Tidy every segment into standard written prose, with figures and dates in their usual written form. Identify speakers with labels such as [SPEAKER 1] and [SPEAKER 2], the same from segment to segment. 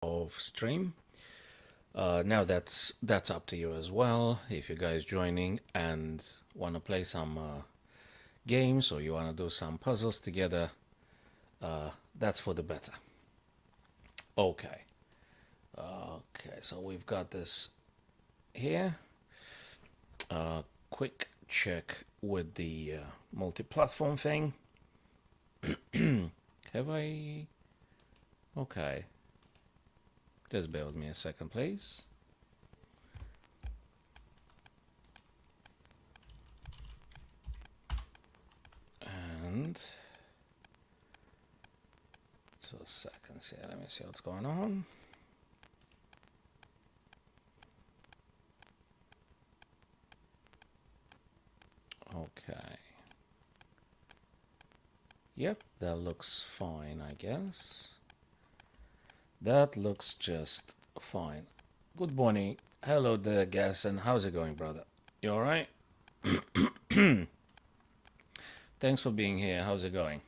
[SPEAKER 1] of stream. Now that's up to you as well. If you guys joining and want to play some games or you want to do some puzzles together, that's for the better. Okay. Okay, so we've got this here. Quick check with the multi-platform thing. Have I? Okay. Just bear with me a second, please. And 2 seconds here. Let me see what's going on. Okay. Yep, that looks fine, I guess. That looks just fine. Good morning. Hello there, Gas, and how's it going, brother? You alright? Thanks for being here. How's it going?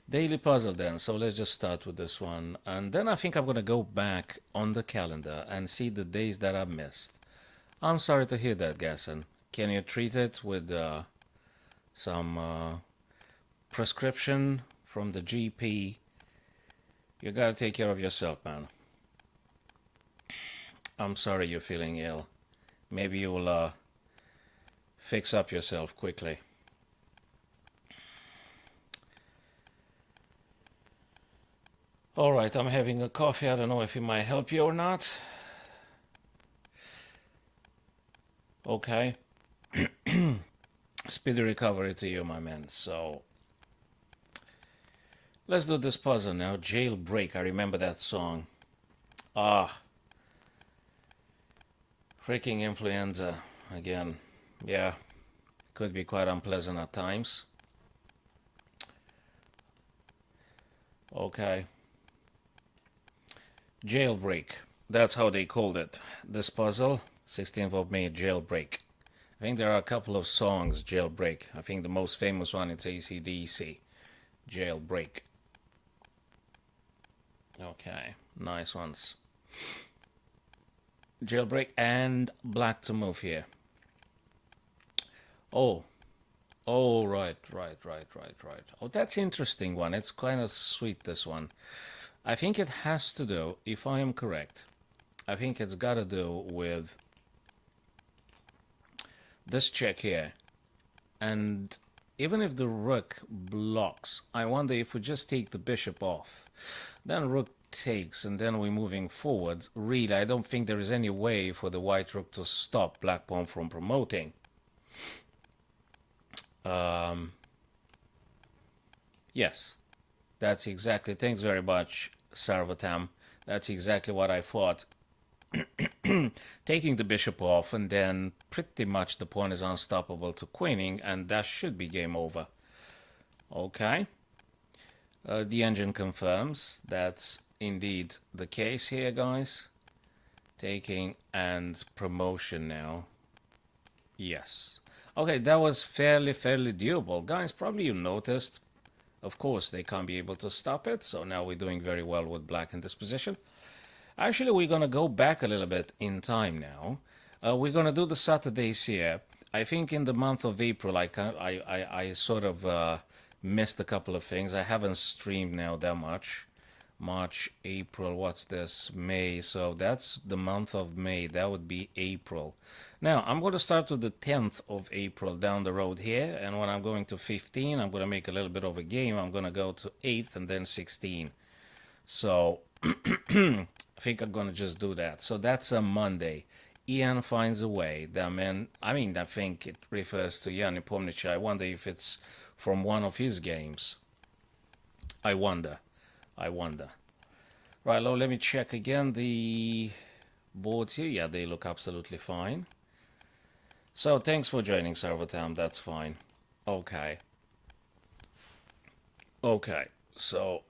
[SPEAKER 1] Daily puzzle then, so let's just start with this one. And then I think I'm gonna go back on the calendar and see the days that I missed. I'm sorry to hear that, Gasson. Can you treat it with some prescription from the GP? You gotta take care of yourself, man. I'm sorry you're feeling ill. Maybe you'll fix up yourself quickly. All right, I'm having a coffee. I don't know if it might help you or not. Okay. Speedy recovery to you, my man. So, let's do this puzzle now. Jailbreak. I remember that song. Ah. Freaking influenza again. Yeah. Could be quite unpleasant at times. Okay. Jailbreak. That's how they called it. This puzzle, 16th of May, Jailbreak. I think there are a couple of songs, Jailbreak. I think the most famous one is AC/DC, Jailbreak. Okay, nice ones. Jailbreak and Black to Move here. Oh, right. Oh, that's interesting one. It's kind of sweet, this one. I think it has to do, if I am correct, I think it's got to do with this check here. And even if the rook blocks, I wonder if we just take the bishop off. Then rook takes, and then we're moving forward. Really, I don't think there is any way for the white rook to stop black pawn from promoting. Yes. That's exactly, thanks very much, Sarvatam. That's exactly what I thought. Taking the bishop off, and then pretty much the pawn is unstoppable to queening, and that should be game over. Okay. The engine confirms that's indeed the case here, guys. Taking and promotion now. Yes. Okay, that was fairly doable. Guys, probably you noticed. Of course, they can't be able to stop it, so now we're doing very well with black in this position. Actually, we're going to go back a little bit in time now. We're going to do the Saturdays here. I think in the month of April, I sort of missed a couple of things. I haven't streamed now that much. March, April, what's this? May. So that's the month of May. That would be April. Now, I'm going to start with the 10th of April down the road here. And when I'm going to 15, I'm going to make a little bit of a game. I'm going to go to 8th and then 16. So, I think I'm going to just do that. So that's a Monday. Ian finds a way. I think it refers to Jan Nepomniachtchi. I wonder if it's from one of his games. I wonder. Right, let me check again the boards here. Yeah, they look absolutely fine. So thanks for joining, Sarvatam. That's fine. Okay. So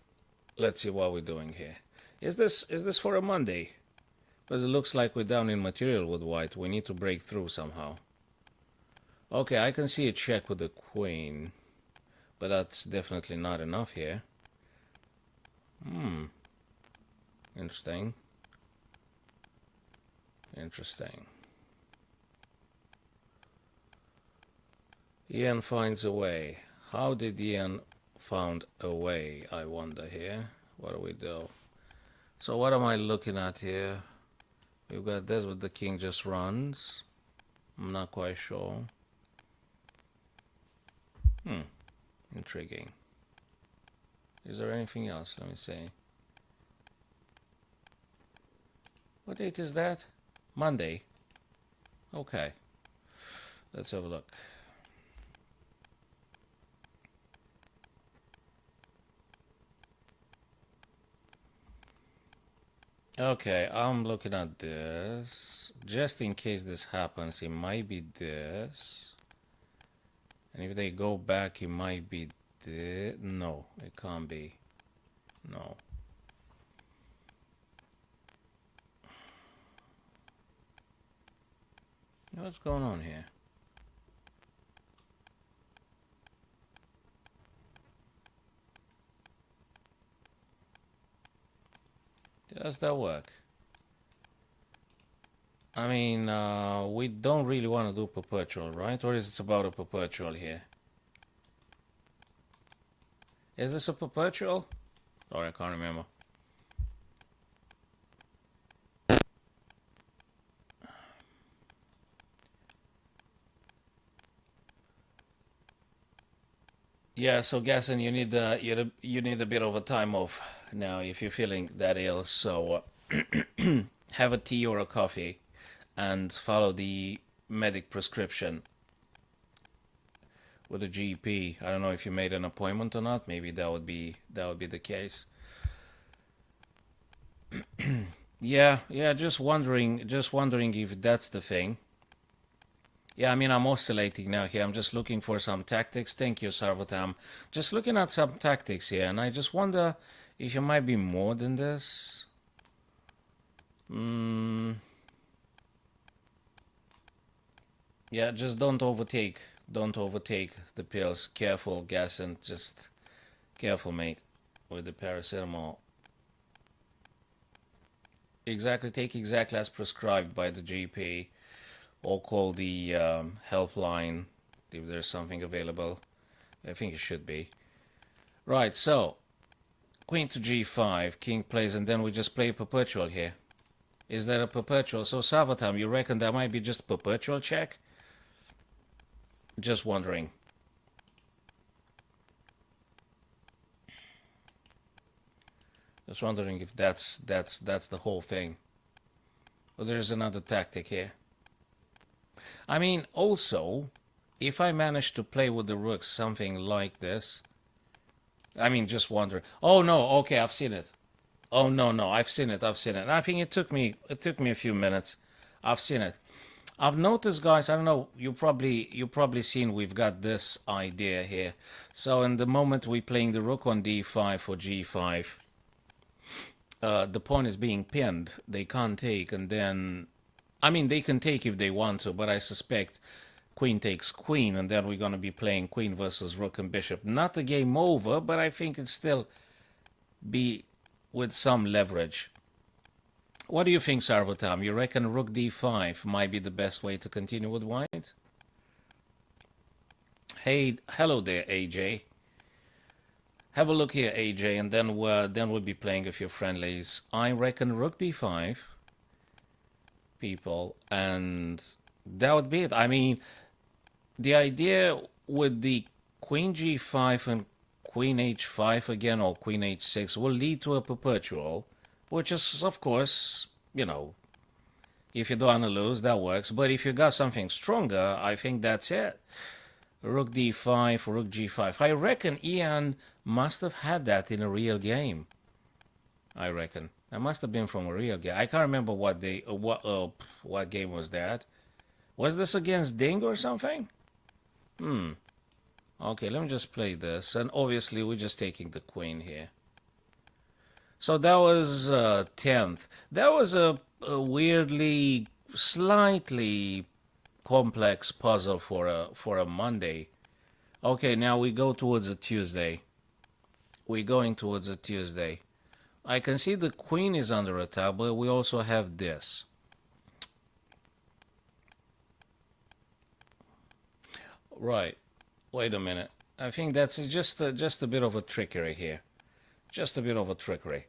[SPEAKER 1] let's see what we're doing here. Is this for a Monday? But it looks like we're down in material with white. We need to break through somehow. Okay, I can see a check with the queen. But that's definitely not enough here. Interesting. Interesting. Ian finds a way. How did Ian found a way, I wonder here? What do we do? So what am I looking at here? We've got this, but the king just runs. I'm not quite sure. Intriguing. Is there anything else? Let me see. What date is that? Monday. Okay. Let's have a look. Okay, I'm looking at this. Just in case this happens, it might be this. And if they go back, it might be this. No, it can't be. No. What's going on here? Does that work? I mean, we don't really want to do perpetual, right? Or is it about a perpetual here? Is this a perpetual? Or I can't remember. Yeah, so Gaston, you need you need a bit of a time off now if you're feeling that ill. So have a tea or a coffee, and follow the medic prescription with a GP. I don't know if you made an appointment or not. Maybe that would be the case. Yeah, just wondering if that's the thing. Yeah, I mean, I'm oscillating now here. I'm just looking for some tactics. Thank you, Sarvatam. Just looking at some tactics here, and I just wonder if you might be more than this. Yeah, just don't overtake. Don't overtake the pills. Careful, gas, and just careful, mate, with the paracetamol. Exactly, take exactly as prescribed by the GP. Or call the helpline if there's something available. I think it should be. Right, so queen to g5, king plays, and then we just play perpetual here. Is that a perpetual? So Savatam, you reckon that might be just a perpetual check? Just wondering. Just wondering if that's the whole thing. Or there's another tactic here. I mean, also, if I manage to play with the rooks something like this, I mean, just wonder. Oh no, okay, I've seen it. Oh no, I've seen it. I think it took me a few minutes. I've seen it. I've noticed, guys. I don't know. You probably seen we've got this idea here. So in the moment we're playing the rook on d5 or g5, the pawn is being pinned. They can't take, and then. I mean, they can take if they want to, but I suspect queen takes queen, and then we're going to be playing queen versus rook and bishop. Not a game over, but I think it's still be with some leverage. What do you think, Sarvatam? You reckon rook d5 might be the best way to continue with white? Hey, hello there, AJ. Have a look here, AJ, and then we'll be playing a few friendlies. I reckon rook d5. People, and that would be it. I mean, the idea with the queen g5 and queen h5 again, or queen h6, will lead to a perpetual, which is, of course, you know, if you don't want to lose, that works. But if you got something stronger, I think that's it. Rook d5, rook g5. I reckon Ian must have had that in a real game. I reckon. That must have been from a real game. I can't remember what game was that. Was this against Ding or something? Okay, let me just play this. And obviously we're just taking the queen here. So that was 10th. That was a a weirdly, slightly complex puzzle for a Monday. Okay, now we go towards a Tuesday. We're going towards a Tuesday. I can see the queen is under attack, but we also have this. Right. Wait a minute. I think that's just a bit of a trickery here. Just a bit of a trickery.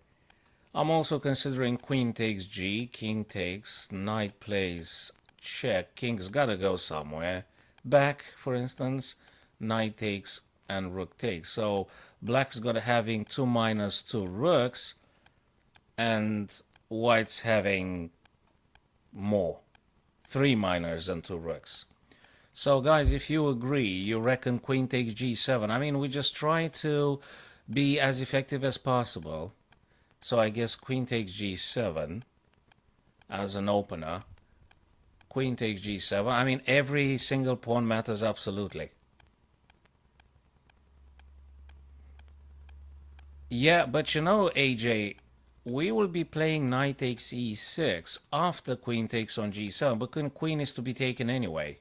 [SPEAKER 1] I'm also considering queen takes g, king takes, knight plays check, king's gotta go somewhere. Back, for instance, knight takes and rook takes. So black's got having 2 minus 2 rooks, and white's having more, 3 minors and 2 rooks. So guys, if you agree, you reckon queen takes g7. I mean, we just try to be as effective as possible. So I guess queen takes g7 as an opener. Queen takes g7. I mean, every single pawn matters absolutely. Yeah, but you know, AJ, we will be playing knight takes e6 after queen takes on g7, but queen is to be taken anyway.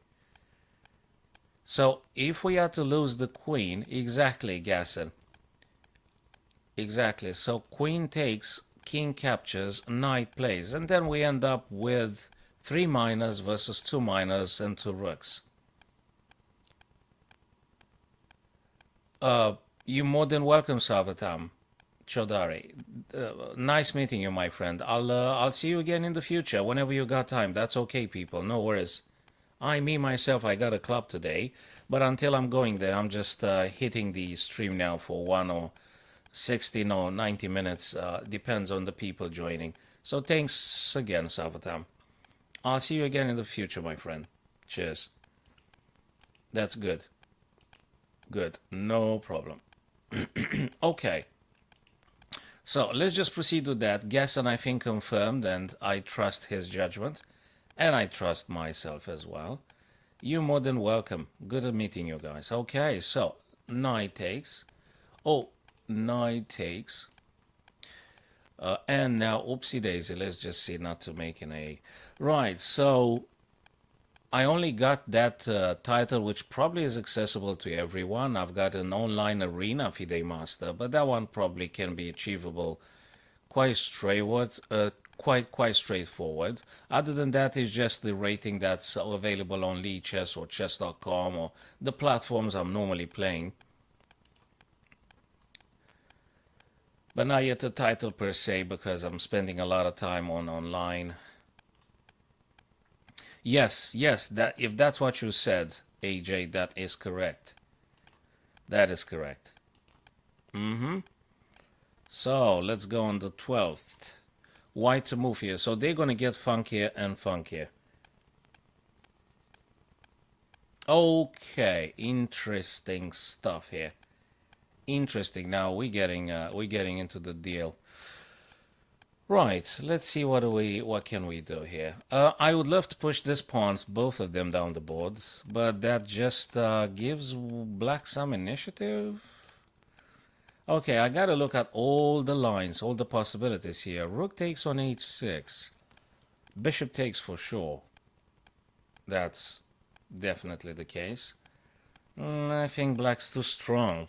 [SPEAKER 1] So if we are to lose the queen, exactly, Gasson. Exactly. So queen takes, king captures, knight plays, and then we end up with 3 minors versus 2 minors and 2 rooks. You're more than welcome, Savatam Chaudhary. Nice meeting you, my friend. I'll see you again in the future whenever you got time. That's okay, people. No worries. Me myself, I got a club today, but until I'm going there, I'm just hitting the stream now for 1 or 16 or 90 minutes. Depends on the people joining. So thanks again, Savatam. I'll see you again in the future, my friend. Cheers. That's good. Good. No problem. Okay. So let's just proceed with that. Gasson, I think, confirmed, and I trust his judgment. And I trust myself as well. You're more than welcome. Good at meeting you guys. Okay, so knight takes. Oh, knight takes. And now, oopsie daisy, let's just see not to make an A. Right, so I only got that title, which probably is accessible to everyone. I've got an online arena FIDE Master, but that one probably can be achievable quite straightforward. Other than that, it's just the rating that's available on Lichess or chess.com or the platforms I'm normally playing. But not yet a title per se, because I'm spending a lot of time on online. Yes, that if that's what you said, AJ, that is correct. That is correct. So let's go on the 12th. White to move here. So they're going to get funkier and funkier. Okay, interesting stuff here. Interesting. Now we're getting into the deal. Right. Let's see what can we do here. I would love to push these pawns, both of them, down the board, but that just gives black some initiative. Okay, I gotta look at all the lines, all the possibilities here. Rook takes on h6. Bishop takes for sure. That's definitely the case. I think black's too strong.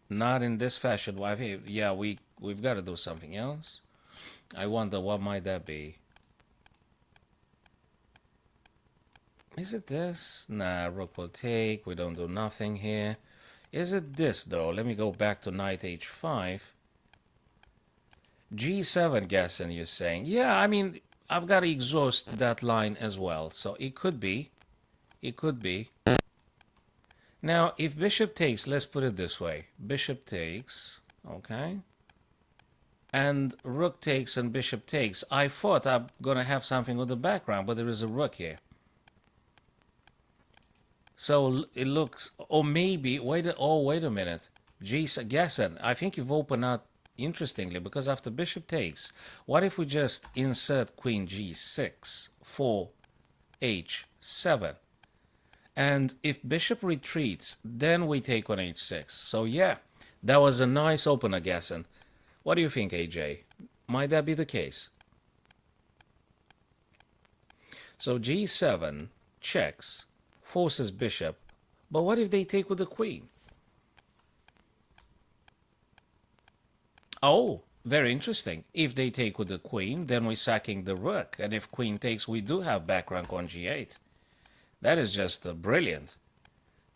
[SPEAKER 1] Not in this fashion. Yeah, we've got to do something else. I wonder what might that be. Is it this? Nah, rook will take. We don't do nothing here. Is it this, though? Let me go back to knight h5. g7, Gasson, you're saying. Yeah, I mean, I've got to exhaust that line as well. So it could be. It could be. Now, if bishop takes, let's put it this way. Bishop takes, okay. And rook takes and bishop takes. I thought I'm going to have something on the background, but there is a rook here. So it looks, or maybe, wait a minute. Gasson, I think you've opened up interestingly, because after bishop takes, what if we just insert queen g6 for h7? And if bishop retreats, then we take on h6. So yeah, that was a nice opener, Gasson. What do you think, AJ? Might that be the case? So g7 checks, forces bishop. But what if they take with the queen? Oh, very interesting. If they take with the queen, then we're sacking the rook. And if queen takes, we do have back rank on g8. That is just brilliant.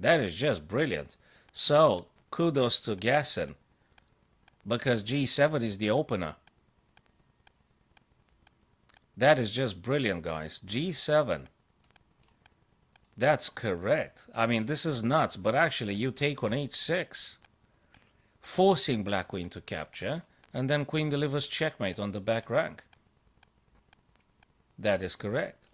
[SPEAKER 1] That is just brilliant. So, kudos to Gasson, because g7 is the opener. That is just brilliant, guys. g7. That's correct. I mean, this is nuts, but actually you take on h6, forcing black queen to capture, and then queen delivers checkmate on the back rank. That is correct.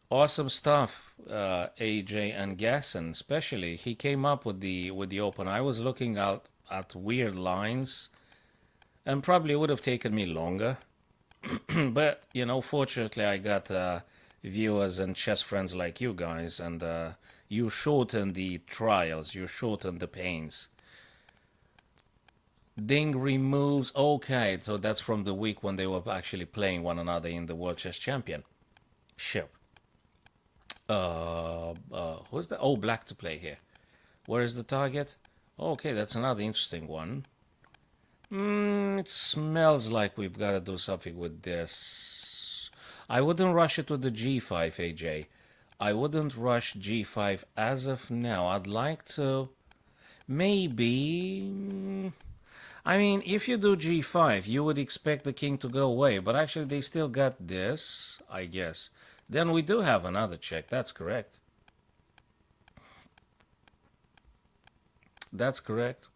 [SPEAKER 1] Awesome stuff, AJ and Gasson, especially. He came up with the open. I was looking out at weird lines, and probably would have taken me longer. But, you know, fortunately I got viewers and chess friends like you guys, and you shorten the trials, you shorten the pains. Ding removes, okay, so that's from the week when they were actually playing one another in the World Chess Championship. Who's that? Oh, black to play here. Where is the target? Okay, that's another interesting one. It smells like we've got to do something with this. I wouldn't rush it with the g5, AJ. I wouldn't rush g5 as of now. I'd like to maybe... I mean, if you do g5, you would expect the king to go away, but actually they still got this, I guess. Then we do have another check. That's correct. That's correct.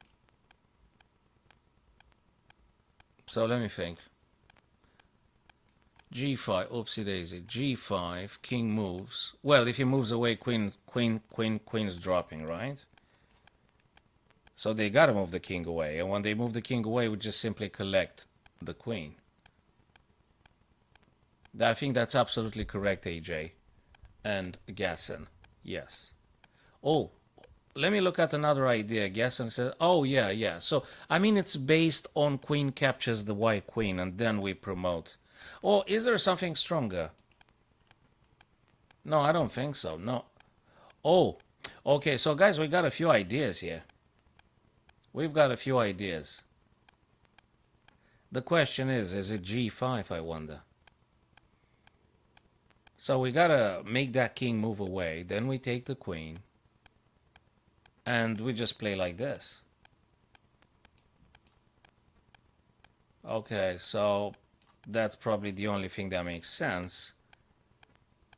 [SPEAKER 1] So let me think. g5, oopsie daisy. g5, king moves. Well, if he moves away, queen's dropping, right? So they gotta move the king away, and when they move the king away, we just simply collect the queen. I think that's absolutely correct, AJ. And Gasson, yes. Oh, let me look at another idea. Gasson says, oh, yeah. So, I mean, it's based on queen captures the white queen, and then we promote. Or is there something stronger? No, I don't think so, no. Oh, okay, so guys, we got a few ideas here. We've got a few ideas. The question is it g5, I wonder? So we gotta make that king move away, then we take the queen, and we just play like this. Okay, so that's probably the only thing that makes sense.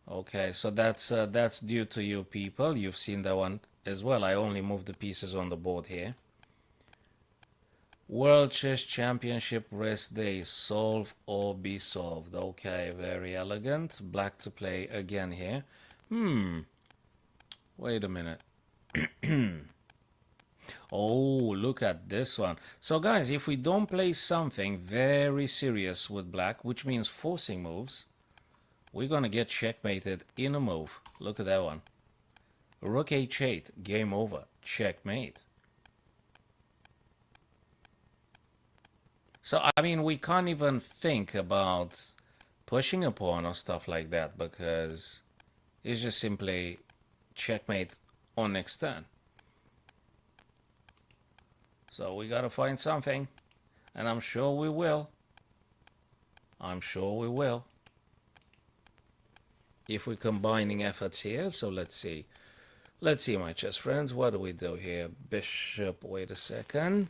[SPEAKER 1] Okay, so that's due to you people. You've seen that one as well. I only moved the pieces on the board here. World Chess Championship rest day, solve or be solved. Okay, very elegant. Black to play again here. Wait a minute. Oh, look at this one. So guys, if we don't play something very serious with black, which means forcing moves, we're gonna get checkmated in a move. Look at that one. Rook h8, game over, checkmate. So, I mean, we can't even think about pushing a pawn or stuff like that, because it's just simply checkmate on next turn. So we gotta find something, and I'm sure we will. I'm sure we will. If we're combining efforts here, so let's see. Let's see, my chess friends, what do we do here? Bishop, wait a second.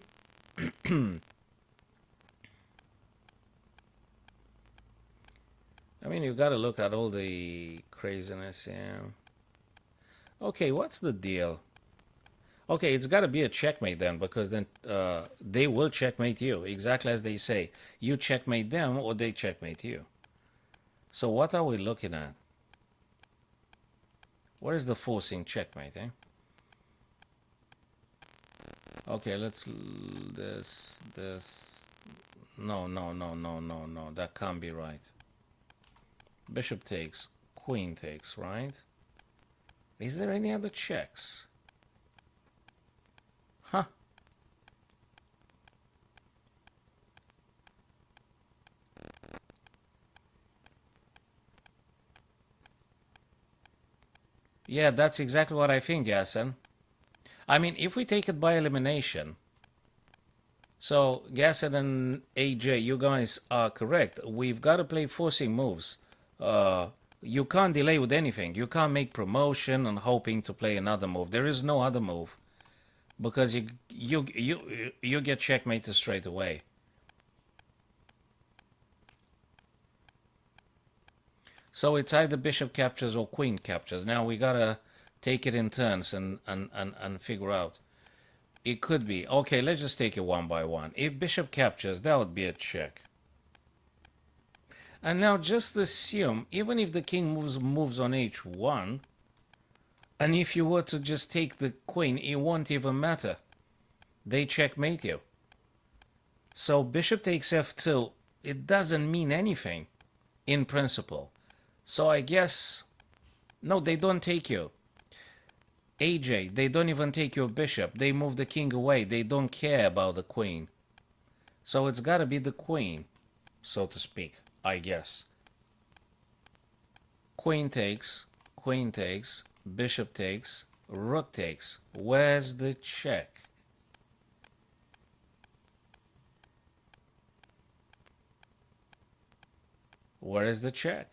[SPEAKER 1] I mean, you got to look at all the craziness here. Okay, what's the deal? Okay, it's got to be a checkmate then, because then they will checkmate you, exactly as they say. You checkmate them or they checkmate you. So what are we looking at? What is the forcing checkmate, eh? Okay, let's... This... No, that can't be right. Bishop takes, queen takes, right? Is there any other checks? Huh. Yeah, that's exactly what I think, Gasson. I mean, if we take it by elimination, so Gasson and AJ, you guys are correct. We've got to play forcing moves. Uh, you can't delay with anything. You can't make promotion and hoping to play another move. There is no other move because you get checkmated straight away. So it's either bishop captures or queen captures. Now we gotta take it in turns and figure out. It could be. Okay, let's just take it one by one. If bishop captures, that would be a check. And now just assume, even if the king moves on h1, and if you were to just take the queen, it won't even matter. They checkmate you. So bishop takes f2, it doesn't mean anything in principle. So I guess, no, they don't take you. AJ, they don't even take your bishop. They move the king away. They don't care about the queen. So it's got to be the queen, so to speak, I guess. Queen takes, bishop takes, rook takes. Where's the check? Where is the check?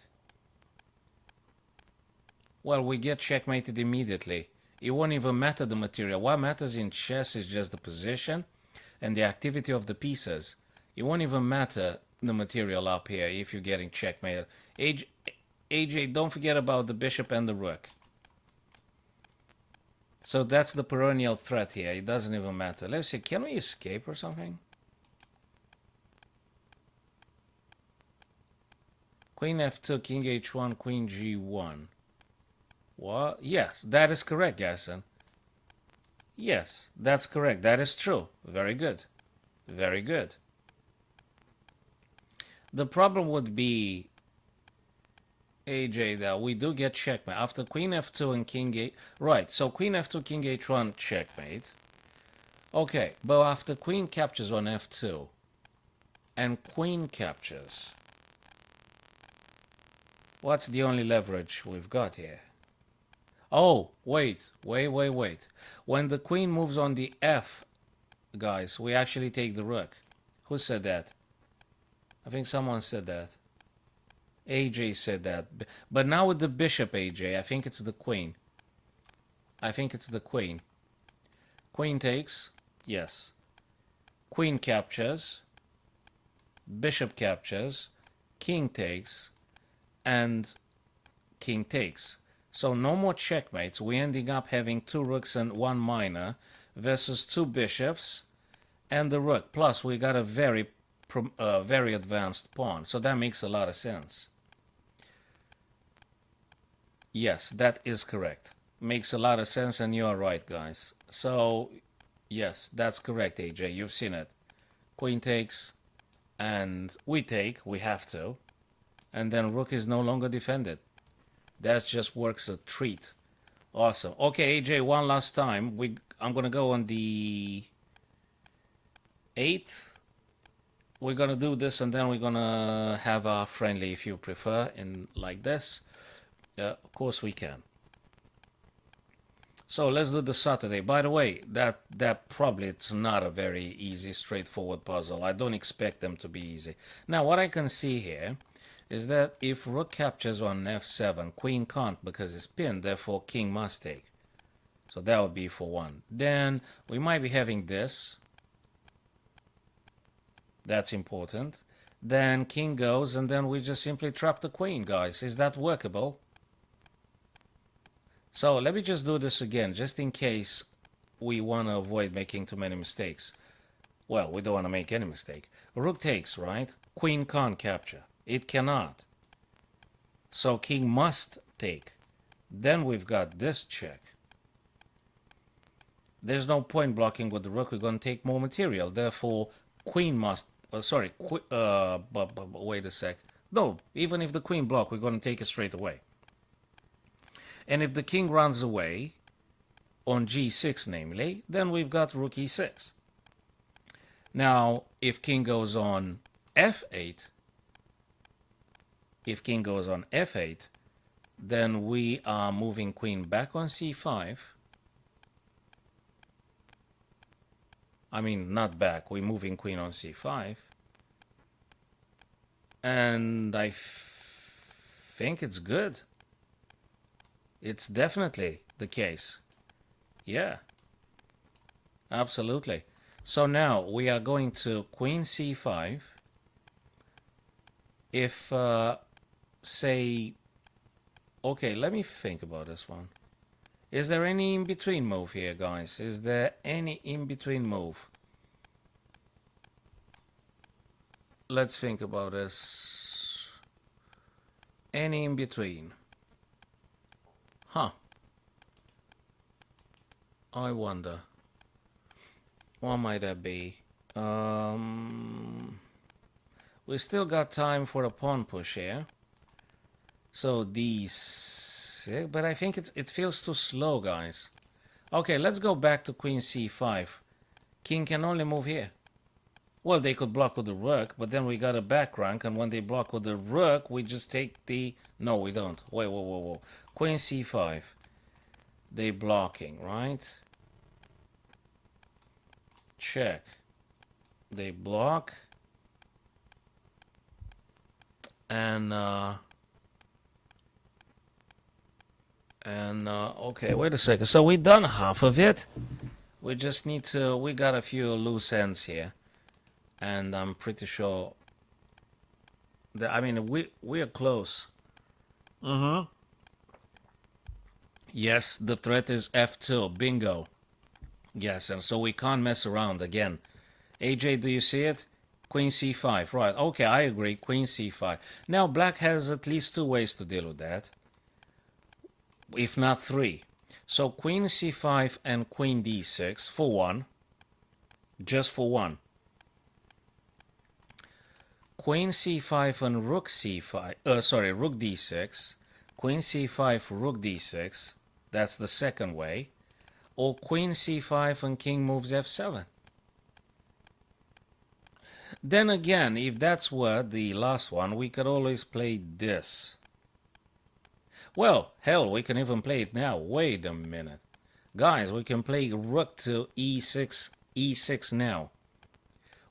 [SPEAKER 1] Well, we get checkmated immediately. It won't even matter the material. What matters in chess is just the position and the activity of the pieces. It won't even matter the material up here if you're getting checkmated. AJ, don't forget about the bishop and the rook. So that's the perennial threat here. It doesn't even matter. Let's see, can we escape or something? Queen f2, king h1, queen g1. What? Yes, that is correct, Gasson. Yes, that's correct. That is true. Very good. Very good. The problem would be, AJ, that we do get checkmate. After queen f2 and king h... Right, so queen f2, king h1, checkmate. Okay, but after queen captures on f2 and queen captures, what's the only leverage we've got here? Oh, wait. When the queen moves on the f, guys, we actually take the rook. Who said that? I think someone said that. AJ said that. But now with the bishop, AJ, I think it's the queen. Queen takes, yes. Queen captures, bishop captures, king takes, and king takes. So no more checkmates. We're ending up having 2 rooks and 1 minor versus 2 bishops and the rook. Plus, we got a very advanced pawn. So that makes a lot of sense. Yes, that is correct. Makes a lot of sense, and you are right, guys. So, yes, that's correct, AJ. You've seen it. Queen takes, and we take. We have to. And then rook is no longer defended. That just works a treat. Awesome. Okay, AJ, one last time. I'm going to go on the 8th. We're going to do this, and then we're going to have our friendly, if you prefer, in like this. Of course we can. So let's do the Saturday. By the way, that probably it's not a very easy, straightforward puzzle. I don't expect them to be easy. Now, what I can see here is that if rook captures on f7, queen can't because it's pinned, therefore king must take. So that would be for 1. Then we might be having this. That's important. Then king goes, and then we just simply trap the queen, guys. Is that workable? So let me just do this again, just in case we want to avoid making too many mistakes. Well, we don't want to make any mistake. Rook takes, right? Queen can't capture. It cannot. So king must take. Then we've got this check. There's no point blocking with the rook. We're going to take more material. Therefore, queen must... wait a sec. No, even if the queen block, we're going to take it straight away. And if the king runs away, on g6 namely, then we've got rook e6. Now, if king goes on f8, Then we are moving queen back on c5. I mean, not back. We're moving queen on c5. And I think it's good. It's definitely the case. Yeah, absolutely. So now we are going to queen c5. If, say, okay, let me think about this one. Is there any in-between move here, guys? Is there any in-between move? Let's think about this. Any in-between? Huh. I wonder. What might that be? We still got time for a pawn push here. So d6, but I think it feels too slow, guys. Okay, let's go back to queen c5. King can only move here. Well, they could block with the rook, but then we got a back rank, and when they block with the rook, we just take the... No, we don't. Wait, whoa, whoa, whoa. Queen c5. They blocking, right? Check. They block. And, okay, wait a second. So we done half of it. We just need to... We got a few loose ends here. And I'm pretty sure that, I mean, we are close. Yes, the threat is f2. Bingo. Yes, and so we can't mess around again. AJ, do you see it? Queen c5. Right. Okay, I agree. Queen c5. Now, black has at least two ways to deal with that, if not three. So queen c5 and queen d6 for one. Just for one. Queen c5 and rook c5, sorry, rook d6, queen c5, rook d6, that's the second way, or queen c5 and king moves f7. Then again, if that's what the last one, we could always play this. Well, hell, we can even play it now. Wait a minute. Guys, we can play rook to e6 now.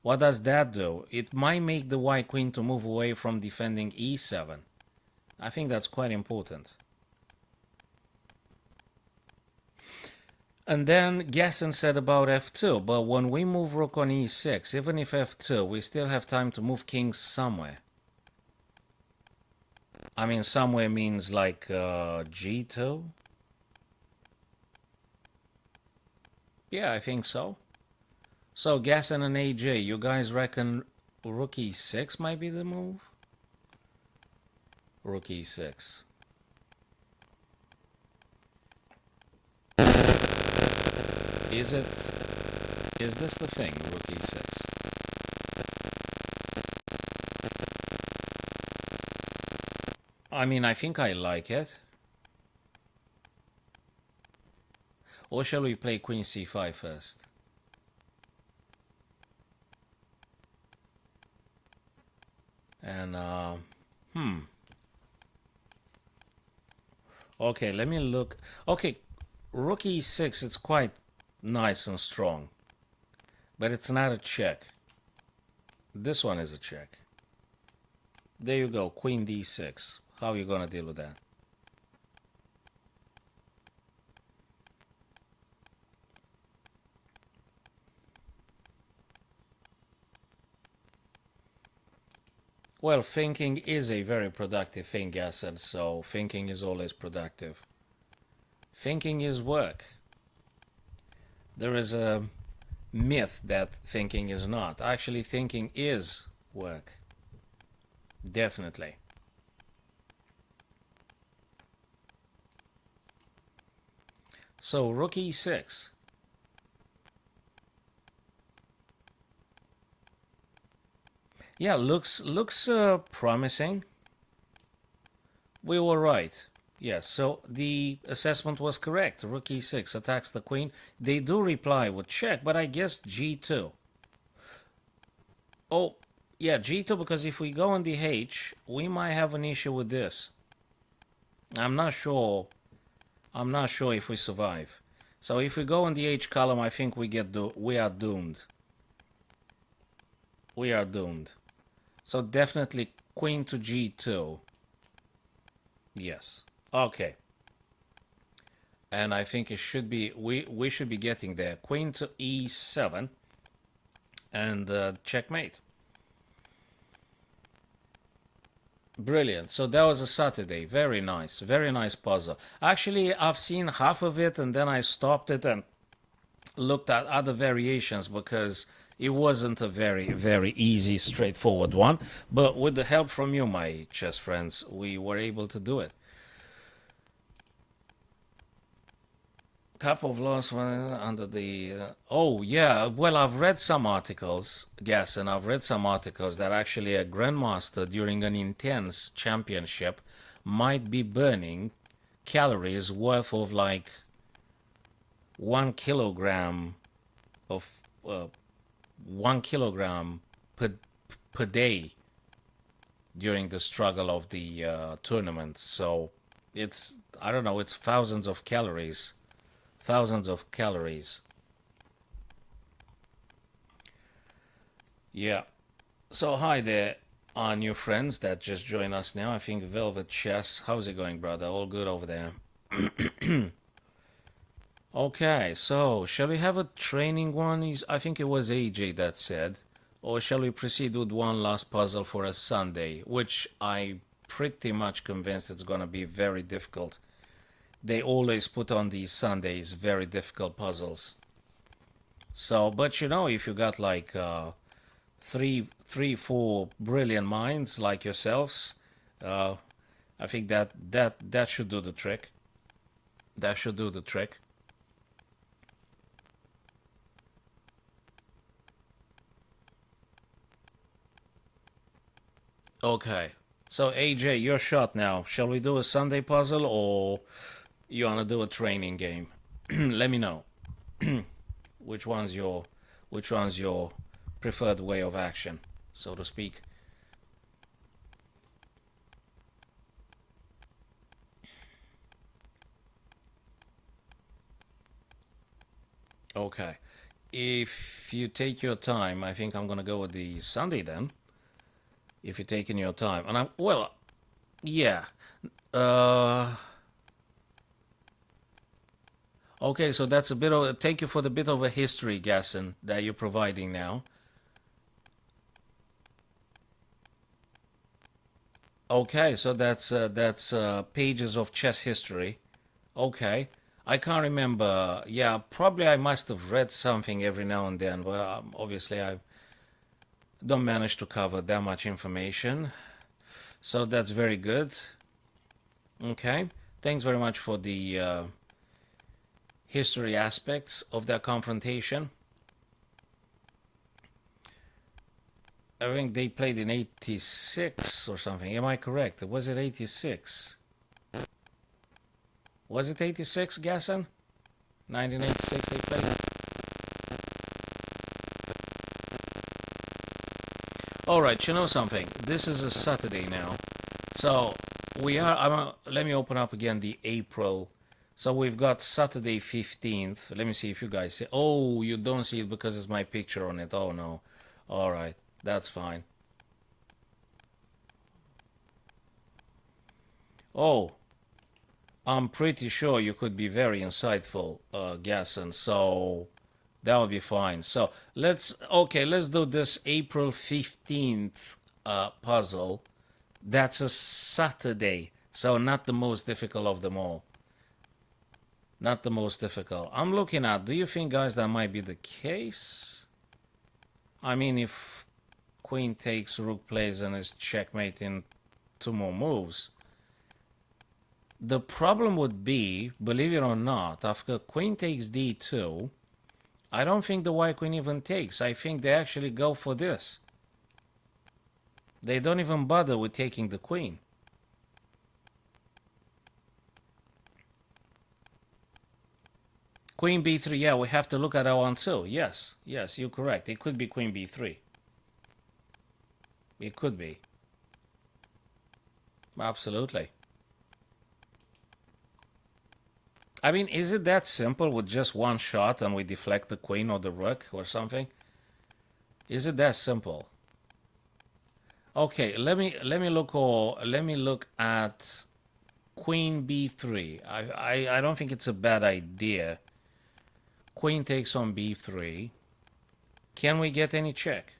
[SPEAKER 1] What does that do? It might make the white queen to move away from defending e7. I think that's quite important. And then Gasson said about f2, but when we move rook on e6, even if f2, we still have time to move kings somewhere. I mean, somewhere means like g2? Yeah, I think so. So, Gasson and AJ, you guys reckon rook e6 might be the move? Rook e6. Is this the thing, rook e6? I mean, I think I like it. Or shall we play queen c5 first? And, okay, let me look. Okay, rook e6, it's quite nice and strong. But it's not a check. This one is a check. There you go, queen d6. How are you going to deal with that? Well, thinking is a very productive thing, Gasson, so thinking is always productive. Thinking is work. There is a myth that thinking is not. Actually, thinking is work. Definitely. So, rook e6. Yeah, looks promising. We were right. Yes, so the assessment was correct. Rook e6 attacks the queen. They do reply with check, but I guess g2. Oh, yeah, g2, because if we go on the h, we might have an issue with this. I'm not sure. I'm not sure if we survive. So if we go in the H column, I think we are doomed. We are doomed. So definitely queen to G2. Yes. Okay. And I think it should be we should be getting there. Queen to E7 and checkmate. Brilliant. So that was a Saturday. Very nice. Very nice puzzle. Actually, I've seen half of it and then I stopped it and looked at other variations because it wasn't a very easy, straightforward one. But with the help from you, my chess friends, we were able to do it. Couple of lost one under the oh yeah, well, I've read some articles, Gas, and I've read some articles that actually a grandmaster during an intense championship might be burning calories worth of like 1 kilogram of 1 kilogram per day during the struggle of the tournament. So it's, I don't know, it's thousands of calories. Thousands of calories. Yeah. So hi there, our new friends that just joined us now. I think Velvet Chess. How's it going, brother? All good over there? Okay, so shall we have a training one? I think it was AJ that said. Or shall we proceed with one last puzzle for a Sunday? Which I pretty much convinced it's gonna be very difficult. They always put on these Sundays very difficult puzzles. So, but you know, if you got like four brilliant minds like yourselves, I think that should do the trick. That should do the trick. Okay. So AJ, your shot now. Shall we do a Sunday puzzle or you wanna do a training game? Let me know. which one's your preferred way of action, so to speak. Okay. If you take your time, I think I'm gonna go with the Sunday then. If you're taking your time, and I'm well, yeah. Uh, okay, so that's a bit of. Thank you for the bit of a history, Gasson, that you're providing now. Okay, so that's pages of chess history. Okay, I can't remember. Yeah, probably I must have read something every now and then. Well, obviously I don't manage to cover that much information, so that's very good. Okay, thanks very much for the history aspects of that confrontation. I think they played in 86 or something. Am I correct? Was it 86? Was it 86, Gasson? 1986 they played? Alright, you know something? This is a Saturday now. So, we are... let me open up again the April. So, we've got Saturday 15th. Let me see if you guys see... Oh, you don't see it because it's my picture on it. Oh, no. Alright, that's fine. Oh, I'm pretty sure you could be very insightful, Gasson, so that would be fine. So let's do this April 15th puzzle. That's a Saturday, so not the most difficult of them all. Not the most difficult. I'm looking at, do you think, guys, that might be the case? I mean, if queen takes, rook plays, and is checkmate in 2 more moves. The problem would be, believe it or not, after queen takes d2, I don't think the white queen even takes. I think they actually go for this. They don't even bother with taking the queen. Queen b3, yeah, we have to look at that one too. Yes, yes, you're correct. It could be queen b3. It could be. Absolutely. I mean, is it that simple with just one shot and we deflect the queen or the rook or something? Is it that simple? Okay, let me look at queen b3. I don't think it's a bad idea. Queen takes on b3. Can we get any check?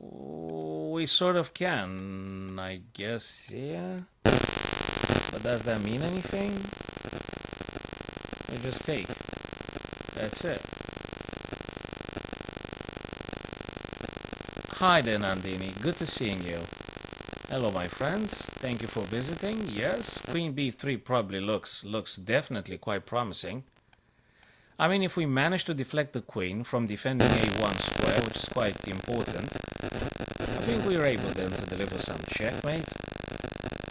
[SPEAKER 1] We sort of can, I guess, yeah. But does that mean anything? We just take. That's it. Hi there, Nandini. Good to seeing you. Hello, my friends. Thank you for visiting. Yes, queen b3 probably looks definitely quite promising. I mean, if we manage to deflect the queen from defending a1 square, which is quite important, I think we're able then to deliver some checkmate.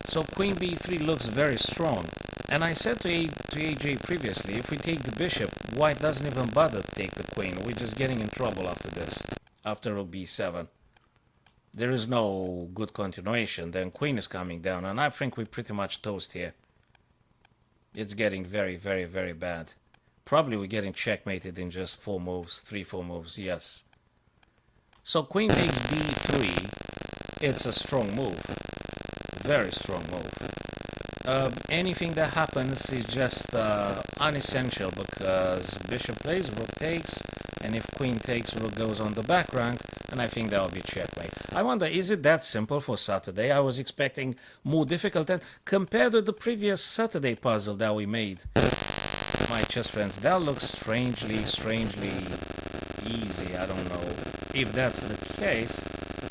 [SPEAKER 1] So queen b3 looks very strong. And I said to AJ previously, if we take the bishop, white doesn't even bother to take the queen. We're just getting in trouble after this, after rook b7. There is no good continuation. Then queen is coming down, and I think we pretty much toast here. It's getting very, very, very bad. Probably we're getting checkmated in just 4 moves, 3-4 moves, yes. So queen takes b3. It's a strong move. Very strong move. Anything that happens is just unessential because bishop plays, rook takes, and if queen takes, rook goes on the back rank, and I think that will be checkmate. I wonder, is it that simple for Saturday? I was expecting more difficult, and compared with the previous Saturday puzzle that we made, my chess friends, that looks strangely easy. I don't know if that's the case.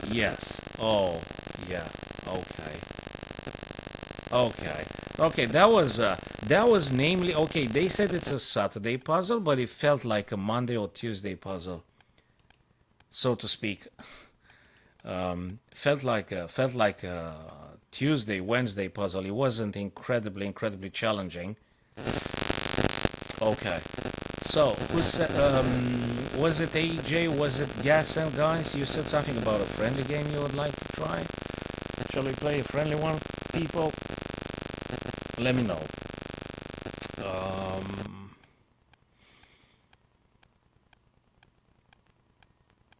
[SPEAKER 1] Yes. Oh, yeah. Okay, that was namely okay. They said it's a Saturday puzzle, but it felt like a Monday or Tuesday puzzle, so to speak. Felt like a Tuesday, Wednesday puzzle. It wasn't incredibly challenging. Okay, so was it AJ? Was it Gassen, guys? You said something about a friendly game you would like to try. Shall we play a friendly one, people? Let me know.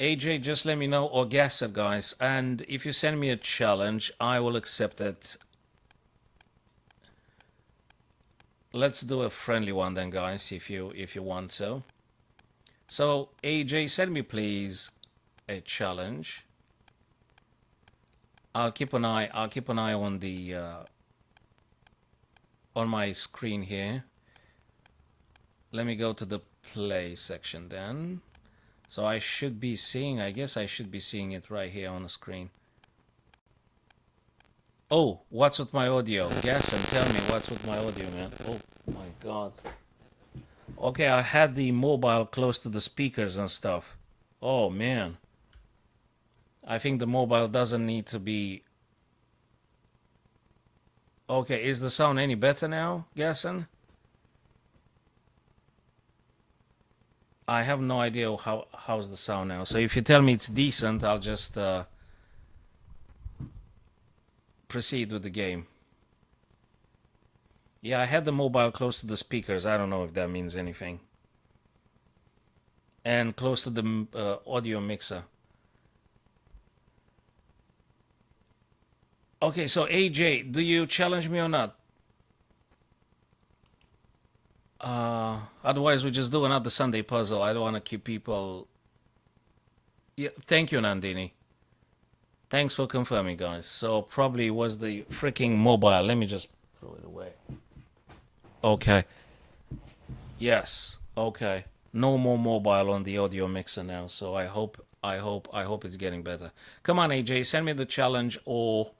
[SPEAKER 1] AJ, just let me know, or Gasser, guys. And if you send me a challenge, I will accept it. Let's do a friendly one then, guys, if you want so. So AJ, send me please a challenge. I'll keep an eye on the on my screen here. Let me go to the play section then. So I should be seeing, I guess I should be seeing it right here on the screen. Oh, what's with my audio? Guess and tell me what's with my audio, man. Oh my god. Okay, I had the mobile close to the speakers and stuff. Oh man. I think the mobile doesn't need to be... Okay, is the sound any better now, Gasson? I have no idea how's the sound now. So if you tell me it's decent, I'll just proceed with the game. Yeah, I had the mobile close to the speakers. I don't know if that means anything. And close to the audio mixer. Okay, so AJ, do you challenge me or not? Otherwise we just do another Sunday puzzle. I don't want to keep people... Yeah, thank you, Nandini. Thanks for confirming, guys. So probably was the freaking mobile. Let me just throw it away. Okay. Yes. Okay. No more mobile on the audio mixer now. So I hope it's getting better. Come on, AJ, send me the challenge, or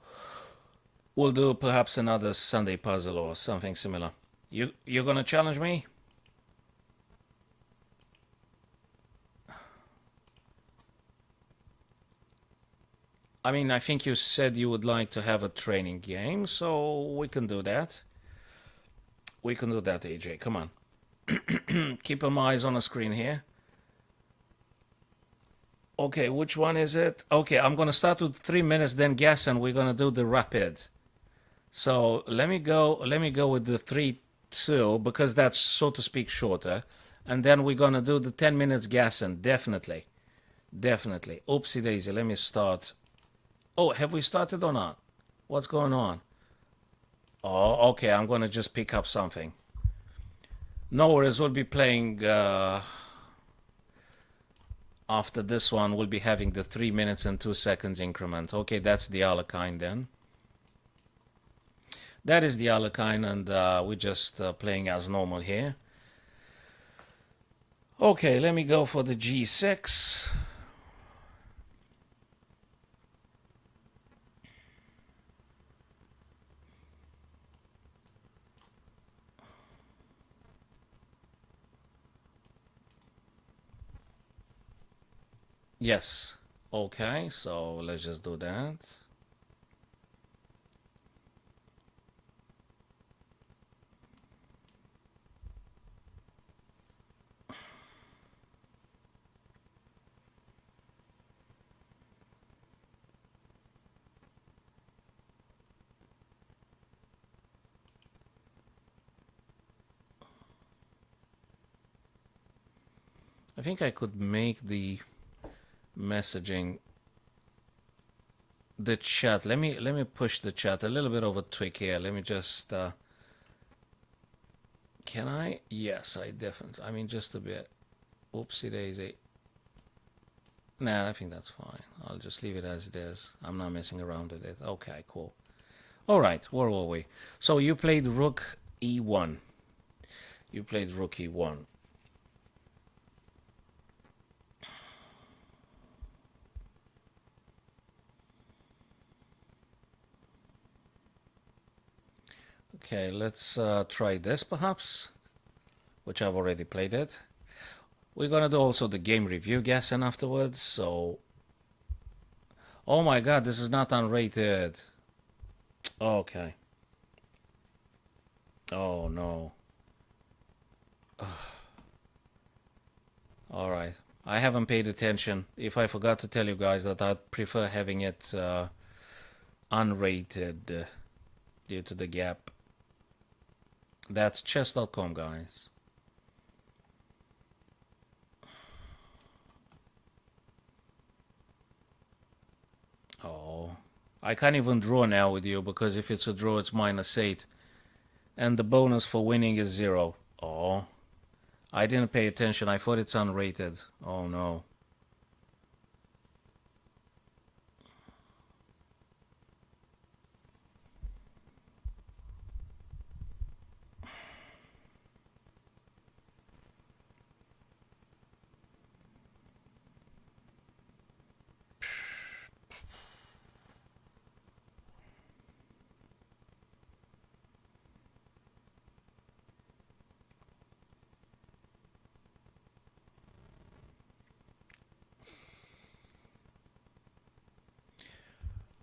[SPEAKER 1] we'll do perhaps another Sunday puzzle or something similar. You're gonna challenge me? I mean, I think you said you would like to have a training game, so we can do that. We can do that, AJ. Come on. Keep my eyes on the screen here. Okay, which one is it? Okay, I'm gonna start with 3 minutes, then guess, and we're gonna do the rapid. So let me go with the 3, 2 because that's, so to speak, shorter. And then we're going to do the 10 minutes gassing. Definitely. Definitely. Oopsie daisy. Let me start. Oh, have we started or not? What's going on? Oh, okay. I'm going to just pick up something. No worries. We'll be playing... after this one, we'll be having the 3 minutes and 2 seconds increment. Okay, that's the Alakine then. That is the Alakine, and we're just playing as normal here. Okay, let me go for the G6. Yes. Okay, so let's just do that. I think I could make the messaging, the chat. Let me push the chat a little bit over Twig here. Let me just can I? Yes, I definitely. I mean, just a bit. Oopsie daisy. Nah, I think that's fine. I'll just leave it as it is. I'm not messing around with it. Okay, cool. All right, where were we? So you played Rook E1. You played Rook E1. Okay, let's try this perhaps, which I've already played it. We're gonna do also the game review guessing afterwards, so... Oh my god, this is not unrated. Okay. Oh no. Alright. I haven't paid attention. If I forgot to tell you guys that I'd prefer having it unrated due to the gap. That's chess.com, guys. Oh, I can't even draw now with you because if it's a draw, it's -8. And the bonus for winning is 0. Oh, I didn't pay attention. I thought it's unrated. Oh no.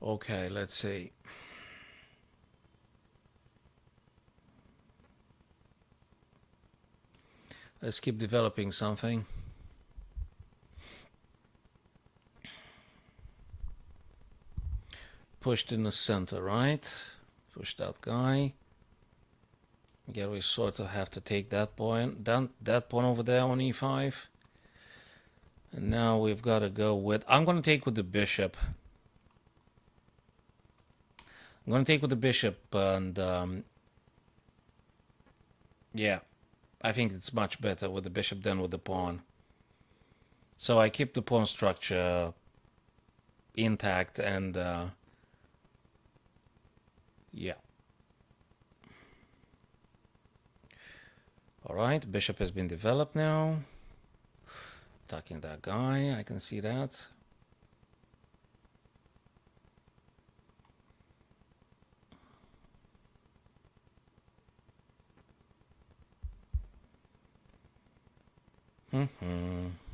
[SPEAKER 1] Okay, let's see. Let's keep developing something. Pushed in the center, right? Push that guy. Yeah, we sort of have to take that point, that pawn over there on e5. And now we've got to go with... I'm going to take with the bishop. I'm going to take with the bishop, and yeah, I think it's much better with the bishop than with the pawn. So I keep the pawn structure intact, and yeah. Alright, bishop has been developed now. Attacking that guy, I can see that.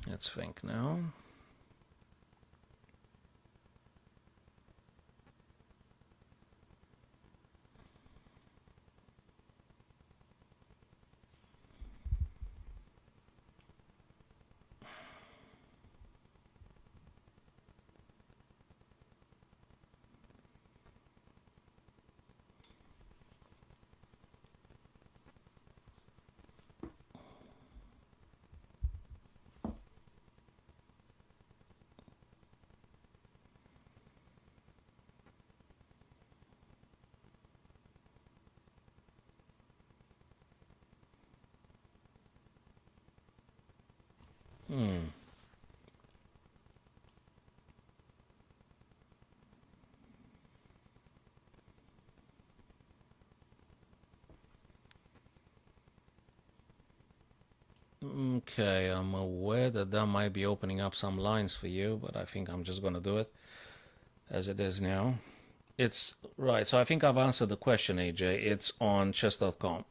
[SPEAKER 1] Let's think now. Okay, I'm aware that that might be opening up some lines for you, but I think I'm just gonna do it as it is now. It's right, so I think I've answered the question, AJ. It's on chess.com.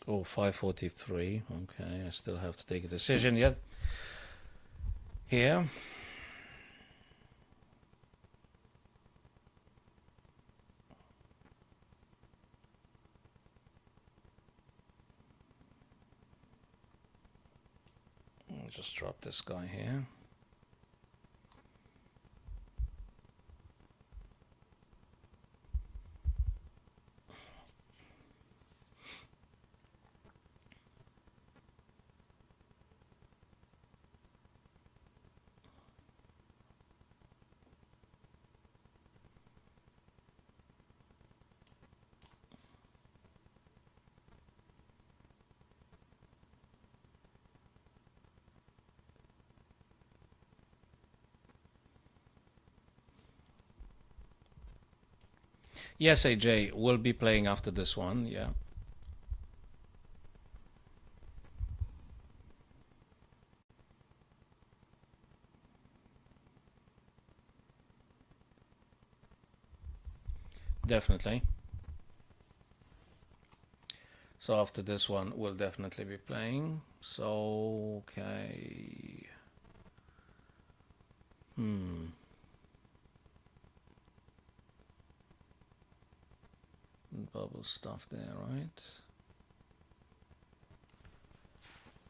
[SPEAKER 1] Oh, 5:43. Okay, I still have to take a decision yet. Here. I'll just drop this guy here. Yes, AJ, we'll be playing after this one, yeah. Definitely. So after this one, we'll definitely be playing. So, okay. Bubble stuff there, right?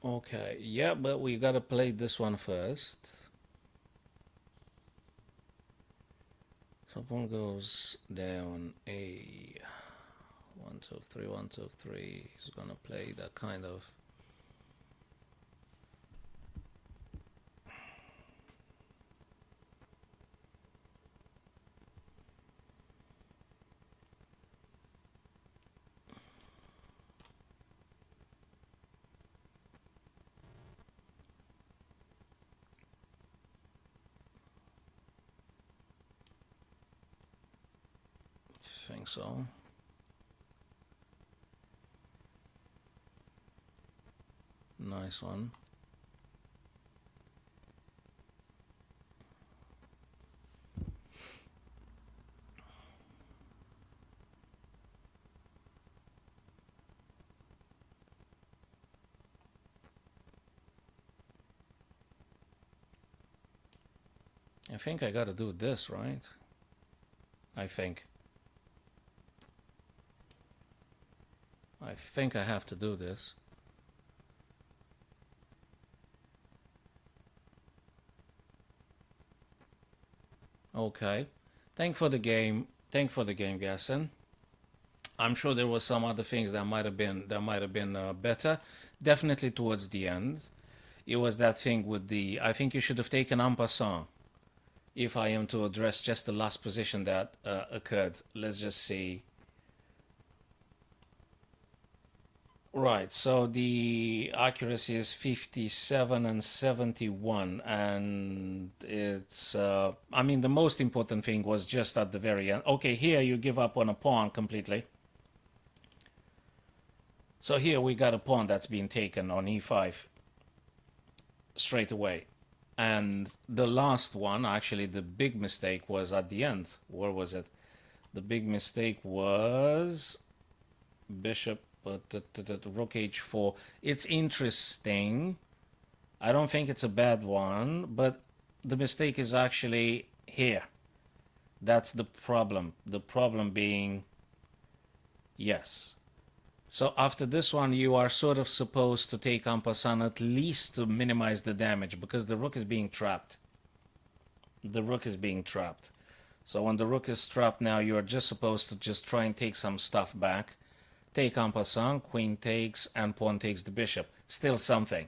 [SPEAKER 1] Okay, yeah, but we gotta play this one first. So pawn goes down A. 1, 2, 3, 1, 2, 3. He's gonna play that kind of. I think so. Nice one. I think I gotta do this, right? I think I have to do this. Okay. Thank for the game. Thank for the game, Gasson. I'm sure there was some other things that might have been better. Definitely towards the end, it was that thing with the. I think you should have taken en passant. If I am to address just the last position that occurred, let's just see. Right, so the accuracy is 57 and 71, and it's, I mean, the most important thing was just at the very end. Okay, here you give up on a pawn completely. So here we got a pawn that's been taken on e5 straight away. And the last one, actually, the big mistake was at the end. Where was it? The big mistake was bishop But rook h4, it's interesting. I don't think it's a bad one, but the mistake is actually here. That's the problem. The problem being, yes. So after this one, you are sort of supposed to take en passant at least to minimize the damage because the rook is being trapped. The rook is being trapped. So when the rook is trapped now, you are just supposed to just try and take some stuff back. Take en passant, queen takes, and pawn takes the bishop. Still something.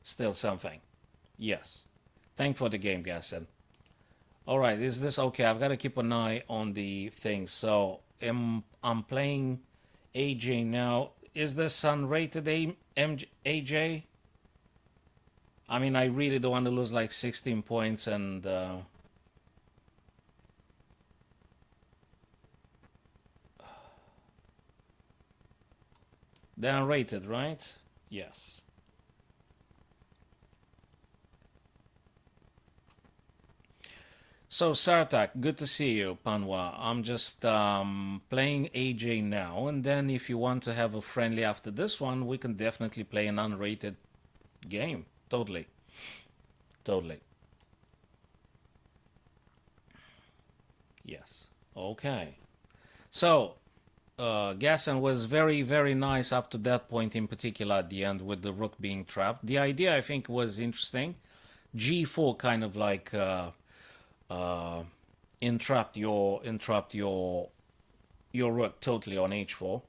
[SPEAKER 1] Still something. Yes. Thank for the game, Gasson. Alright, is this okay? I've got to keep an eye on the things. So I'm playing AJ now. Is this unrated AJ? I mean, I really don't want to lose like 16 points and... They're unrated, right? Yes. So Sartak, good to see you, Panwa. I'm just playing AJ now, and then if you want to have a friendly after this one, we can definitely play an unrated game. Totally. Totally. Yes. Okay. So, Gasson was very, very nice up to that point in particular at the end with the rook being trapped. The idea, I think, was interesting. G4 kind of like entrap your rook totally on h4.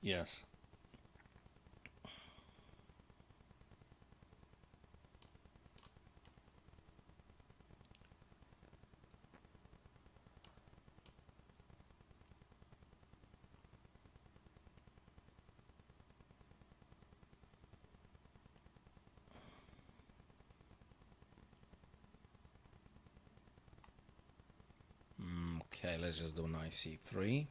[SPEAKER 1] Yes. Okay, let's just do knight c3.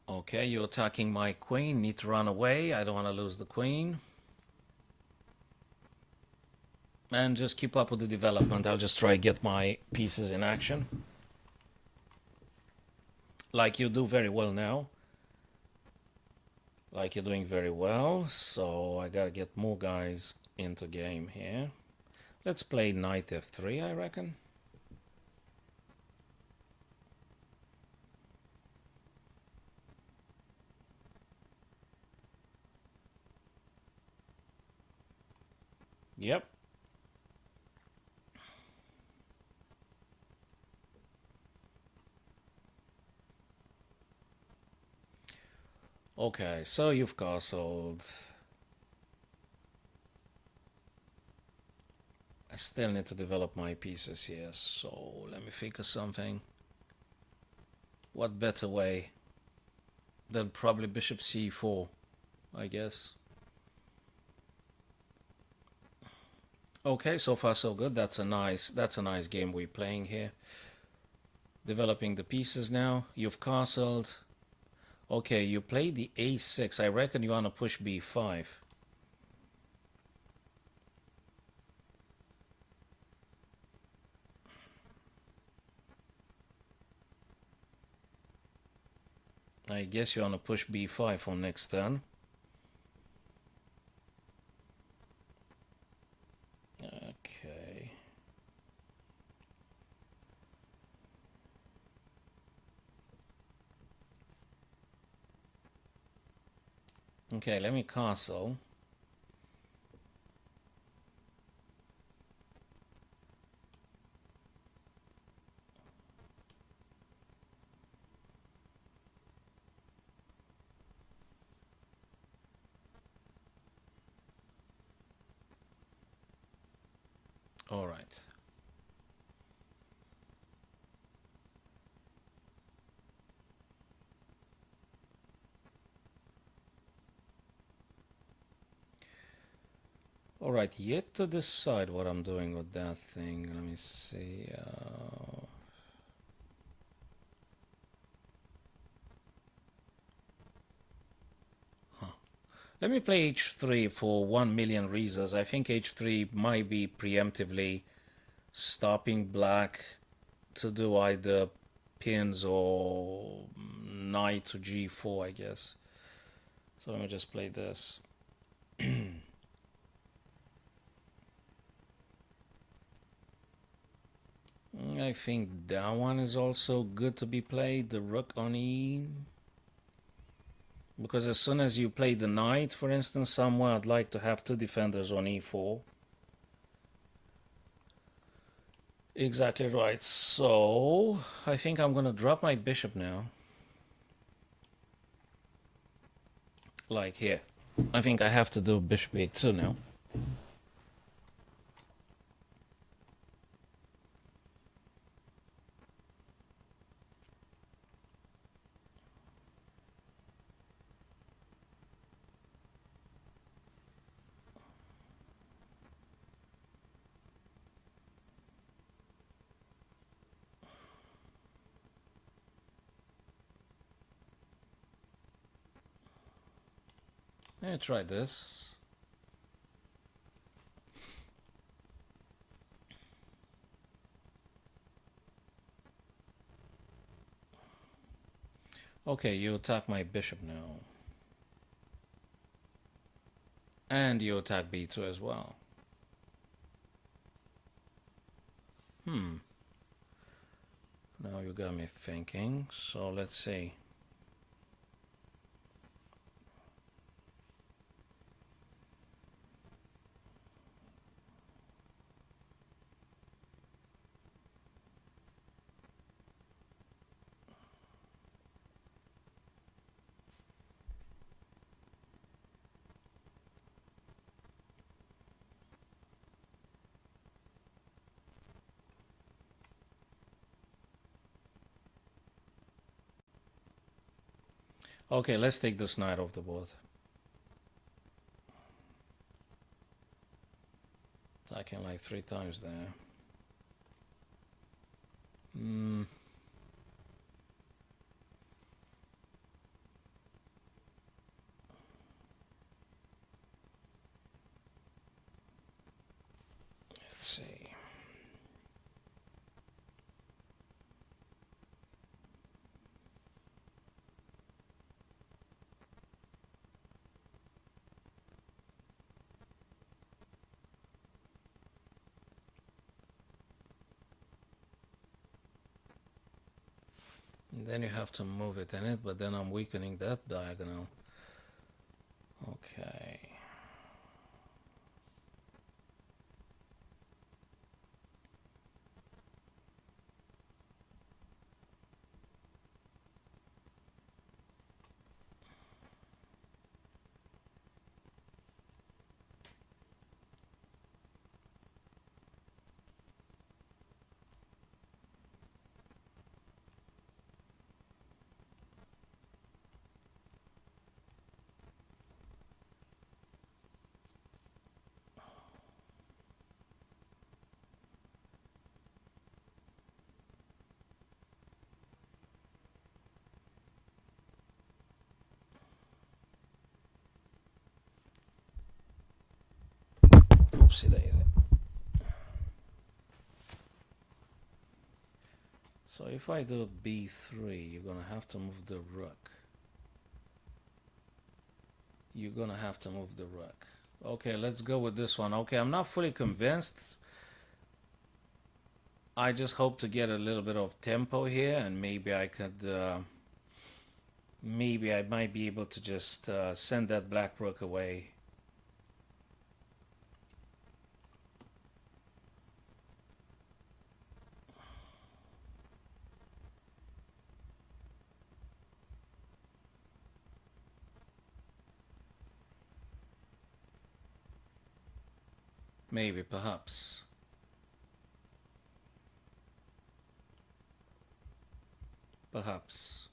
[SPEAKER 1] Okay, you're attacking my queen. Need to run away. I don't want to lose the queen. And just keep up with the development. I'll just try to get my pieces in action. Like you do very well now. Like you're doing very well. So I gotta get more guys into game here. Let's play knight f3, I reckon. Yep. Okay, so you've castled. I still need to develop my pieces here, so let me think of something. What better way than probably bishop c4, I guess. Okay, so far so good. That's a nice game we're playing here. Developing the pieces now. You've castled. Okay, you played the a6. I reckon you want to push b5. I guess you want to push b5 on next turn. Okay. Okay, let me castle. All right. All right, yet to decide what I'm doing with that thing. Let me see. Let me play h3 for 1,000,000 reasons. I think h3 might be preemptively stopping black to do either pins or knight to g4, I guess. So let me just play this. I think that one is also good to be played, the rook on e. Because as soon as you play the knight, for instance, somewhere, I'd like to have two defenders on e4. Exactly right. So I think I'm going to drop my bishop now. Like here. I think I have to do bishop a2 now. Let me try this. Okay, you attack my bishop now. And you attack b2 as well. Now you got me thinking. So let's see. Okay, let's take this knight off the board. Attacking like 3 times there. Let's see. And then you have to move it in it, but then I'm weakening that diagonal. Okay. Oopsie daisy. So if I do b3, you're gonna have to move the rook. You're gonna have to move the rook. Okay, let's go with this one. Okay, I'm not fully convinced. I just hope to get a little bit of tempo here, and maybe I could, maybe I might be able to just send that black rook away. Maybe, perhaps. Perhaps.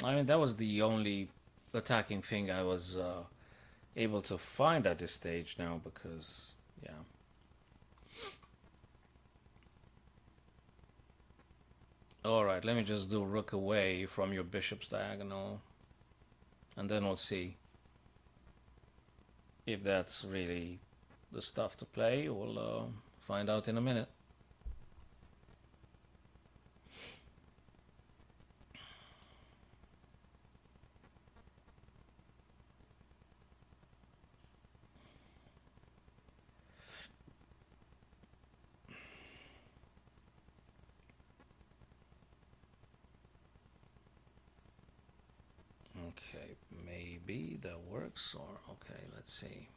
[SPEAKER 1] I mean, that was the only attacking thing I was able to find at this stage now, because, yeah. Alright, let me just do rook away from your bishop's diagonal. And then we'll see if that's really the stuff to play. We'll find out in a minute. Okay, maybe that works, or okay, let's see.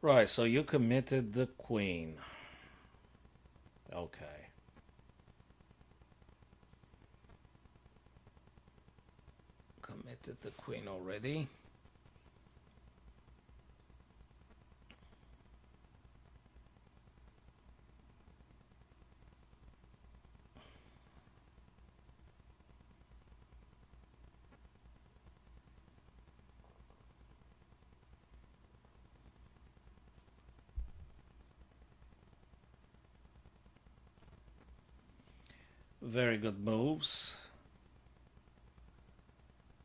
[SPEAKER 1] Right, so you committed the queen. Okay. Committed the queen already. Very good moves.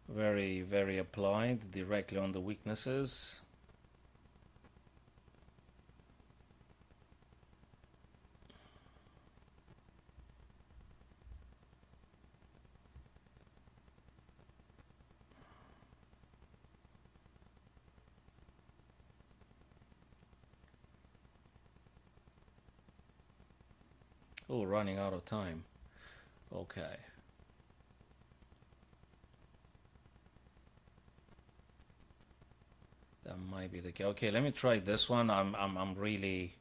[SPEAKER 1] Very, very applied directly on the weaknesses. Oh, running out of time. Okay. That might be the case. Okay, let me try this one. I'm really.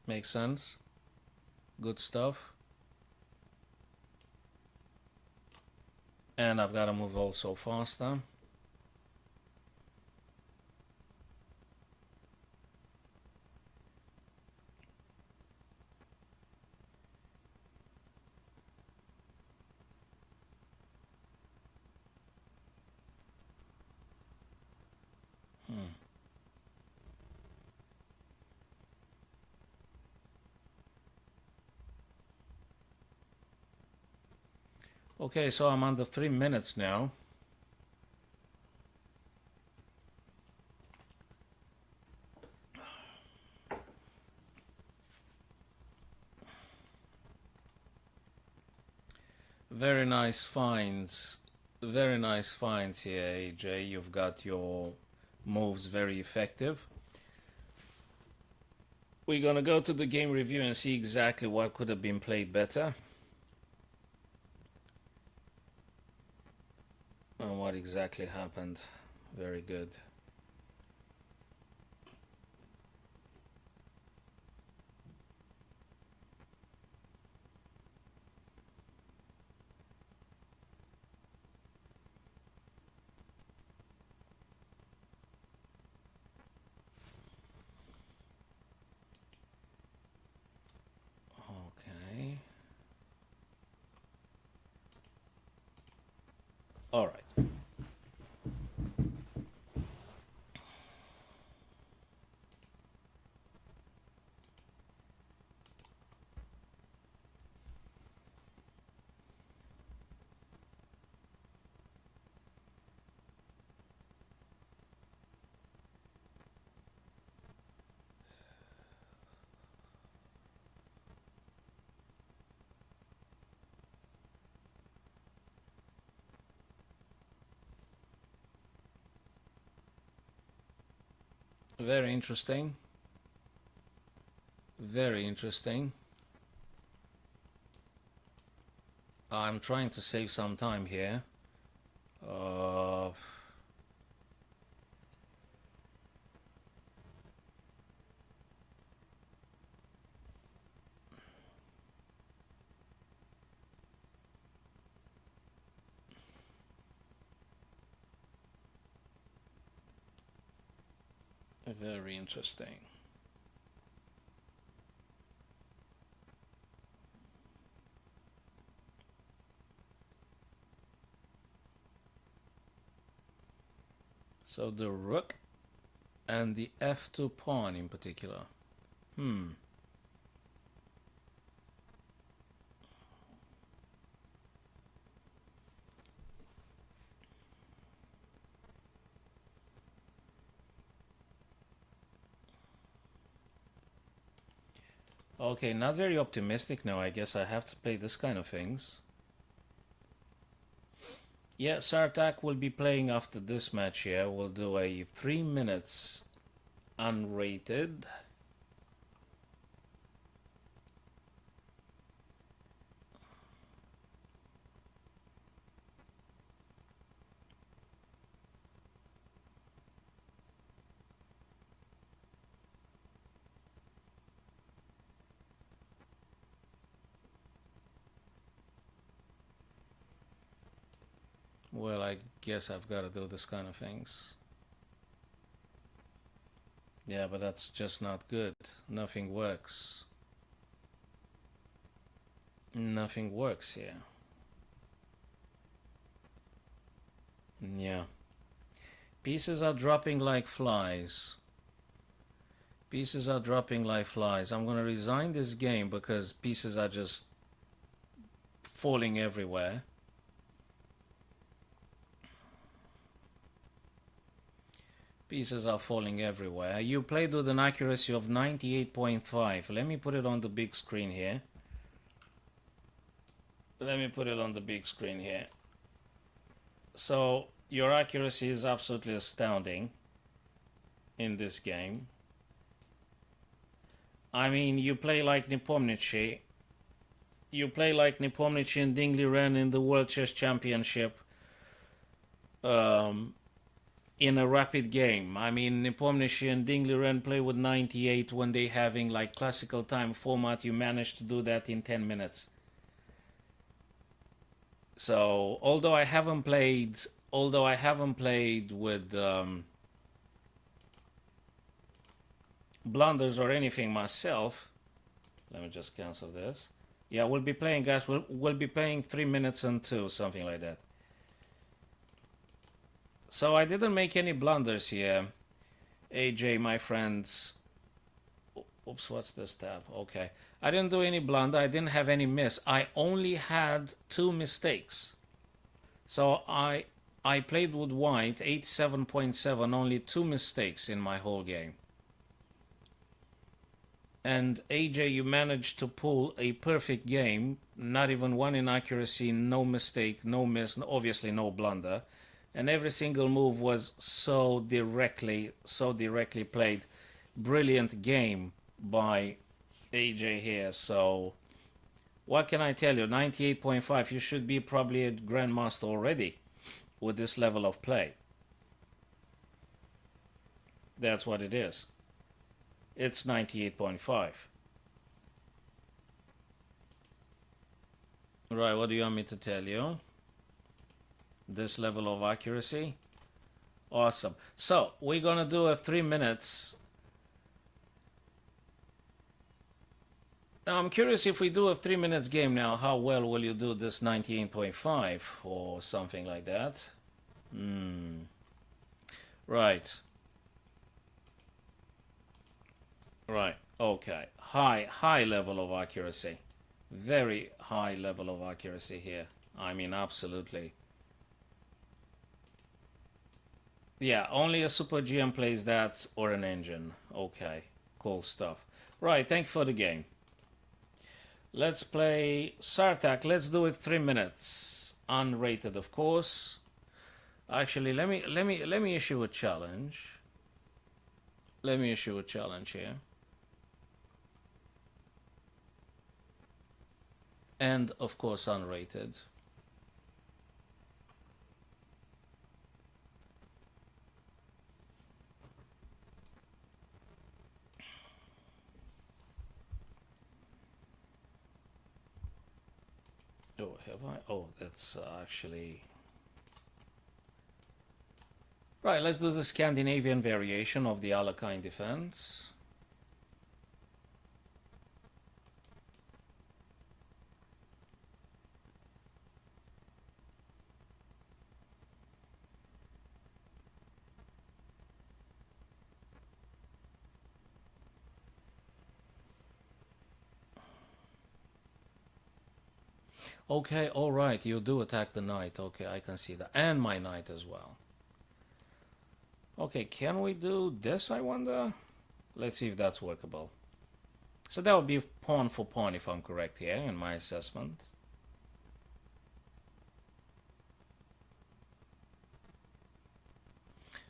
[SPEAKER 1] Makes sense. Good stuff. And I've got to move also faster. Okay, so I'm under 3 minutes now. Very nice finds. Very nice finds here, AJ. You've got your moves very effective. We're gonna go to the game review and see exactly what could have been played better. And what exactly happened. Very good. Okay. All right. Very interesting. Very interesting. I'm trying to save some time here. Uh, very interesting. So the rook and the f2 pawn in particular. Okay, not very optimistic now. I guess I have to play this kind of things. Yeah, Sartak will be playing after this match here. We'll do a 3 minutes unrated. Well, I guess I've got to do this kind of things. Yeah, but that's just not good. Nothing works. Nothing works here. Yeah. Pieces are dropping like flies. Pieces are dropping like flies. I'm going to resign this game because pieces are just falling everywhere. Pieces are falling everywhere. You played with an accuracy of 98.5. Let me put it on the big screen here. Let me put it on the big screen here. So your accuracy is absolutely astounding in this game. I mean, you play like Nepomniachtchi. You play like Nepomniachtchi and Dingley Ren in the World Chess Championship. In a rapid game. I mean, Nepomniachtchi and Dingley Ren play with 98 when they having like classical time format. You manage to do that in 10 minutes. So, although I haven't played with blunders or anything myself, let me just cancel this. Yeah, we'll be playing, guys. We'll be playing 3 minutes and 2, something like that. So I didn't make any blunders here. AJ, my friends. Oops, what's this tab? Okay. I didn't do any blunder. I didn't have any miss. I only had 2 mistakes. So I played with white, 87.7, only 2 mistakes in my whole game. And AJ, you managed to pull a perfect game. Not even one inaccuracy, no mistake, no miss, obviously no blunder. And every single move was so directly played. Brilliant game by AJ here. So what can I tell you? 98.5. You should be probably a grandmaster already with this level of play. That's what it is. It's 98.5. Right, what do you want me to tell you? This level of accuracy? Awesome. So we're gonna do a 3 minutes. Now I'm curious, if we do a 3 minutes game now, how well will you do this 98.5 or something like that? Right. Right. Okay. High level of accuracy. Very high level of accuracy here. I mean, absolutely. Yeah, only a Super GM plays that, or an engine. Okay, cool stuff. Right, thank you for the game. Let's play Sartak. Let's do it 3 minutes. Unrated, of course. Actually, let me issue a challenge. Let me issue a challenge here. And of course unrated. Oh, have I? Oh, that's actually... Right, let's do the Scandinavian variation of the Alekhine defense. Okay, all right, you do attack the knight. Okay, I can see that. And my knight as well. Okay, can we do this, I wonder? Let's see if that's workable. So that would be pawn for pawn, if I'm correct here in my assessment.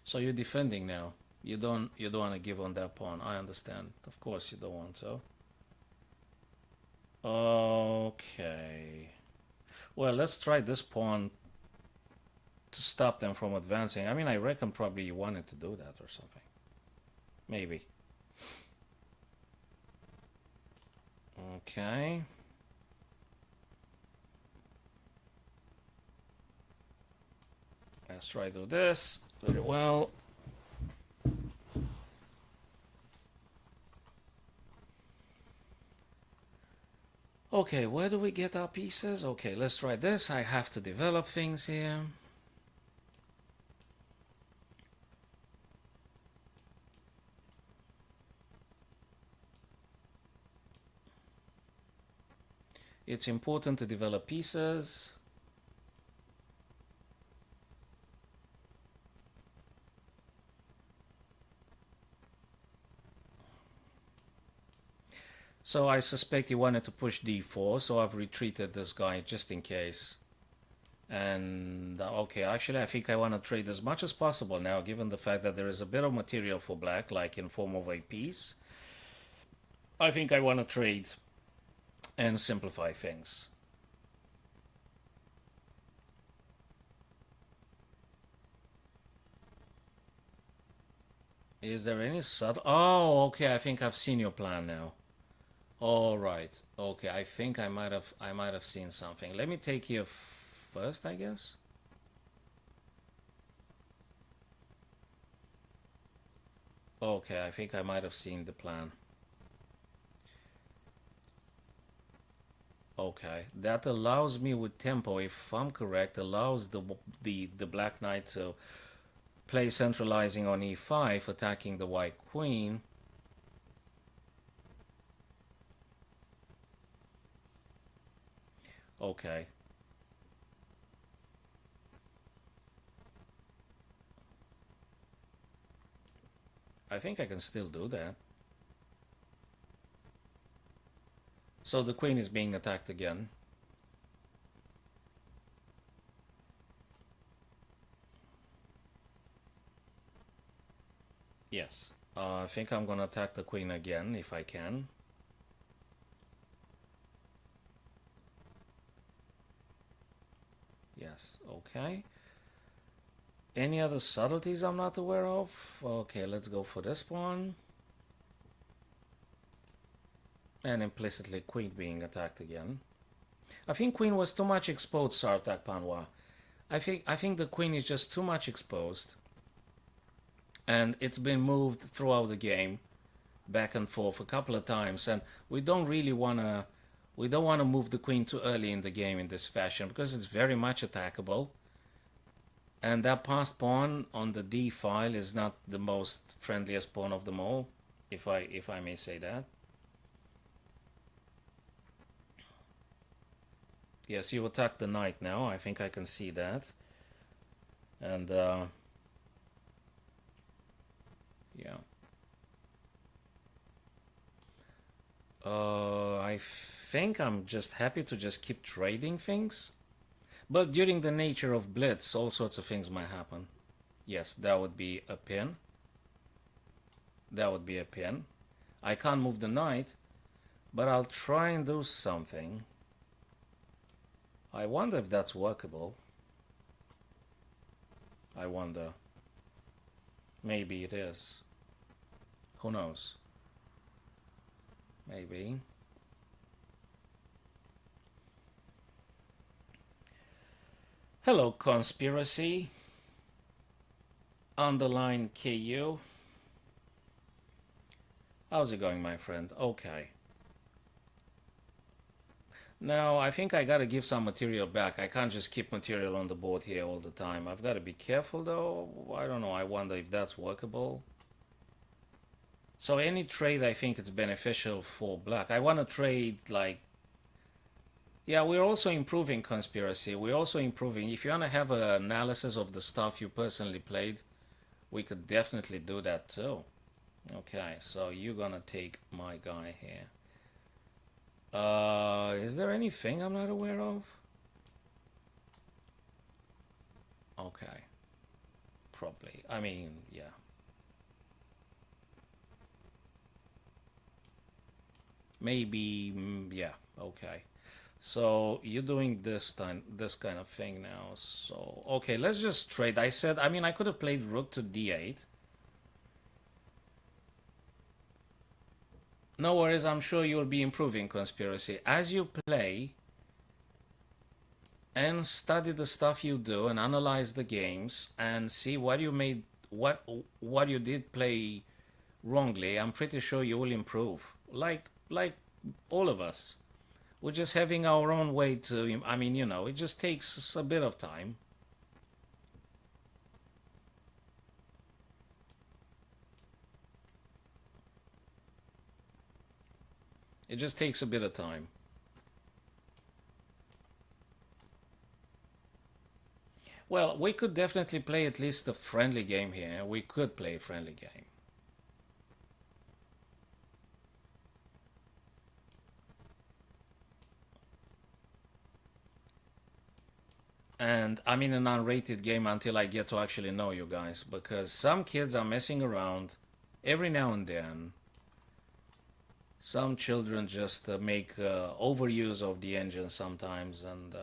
[SPEAKER 1] So you're defending now. You don't want to give on that pawn. I understand. Of course you don't want to. Okay. Well, let's try this pawn to stop them from advancing. I mean, I reckon probably you wanted to do that or something. Maybe. Okay. Let's try to do this. Very well. Okay, where do we get our pieces? Okay, let's try this. I have to develop things here. It's important to develop pieces. So I suspect he wanted to push d4, so I've retreated this guy just in case. And okay, actually I think I want to trade as much as possible now, given the fact that there is a bit of material for black, like in form of a piece. I think I want to trade and simplify things. Is there any subtle... Oh, okay, I think I've seen your plan now. All right. Okay, I think I might have seen something. Let me take you first, I guess. Okay, I think I might have seen the plan. Okay, that allows me with tempo, if I'm correct, allows the Black Knight to play centralizing on e5, attacking the White Queen. Okay. I think I can still do that. So the queen is being attacked again. Yes. I think I'm gonna attack the queen again if I can. Yes, okay. Any other subtleties I'm not aware of? Okay, let's go for this one. And implicitly queen being attacked again. I think queen was too much exposed, Sartak Panwa. I think the queen is just too much exposed. And it's been moved throughout the game, back and forth a couple of times, and we don't really want to move the queen too early in the game in this fashion, because it's very much attackable. And that passed pawn on the d file is not the most friendliest pawn of them all, if I may say that. Yes, you attack the knight now. I think I can see that. And yeah. I think I'm just happy to just keep trading things. But during the nature of blitz, all sorts of things might happen. Yes, that would be a pin. That would be a pin. I can't move the knight, but I'll try and do something. I wonder if that's workable. I wonder. Maybe it is. Who knows? Maybe. Hello, conspiracy. Underline KU. How's it going, my friend? Okay. Now, I think I gotta give some material back. I can't just keep material on the board here all the time. I've gotta be careful though. I don't know. I wonder if that's workable. So any trade, I think it's beneficial for black. I want to trade like, yeah, we're also improving conspiracy. We're also improving. If you want to have an analysis of the stuff you personally played, we could definitely do that too. Okay, so you're gonna take my guy here. Is there anything I'm not aware of? Okay, probably. I mean, yeah. Maybe, yeah, okay. So you're doing this kind of thing now. So, okay, let's just trade. I mean, I could have played rook to d8. No worries, I'm sure you'll be improving conspiracy. As you play and study the stuff you do and analyze the games and see what you made, what you did play wrongly, I'm pretty sure you will improve. Like all of us. We're just having our own way to, I mean, it just takes a bit of time. It just takes a bit of time. Well, we could definitely play at least a friendly game here. We could play a friendly game. And I'm in an unrated game until I get to actually know you guys, because some kids are messing around every now and then. Some children just make overuse of the engine sometimes, and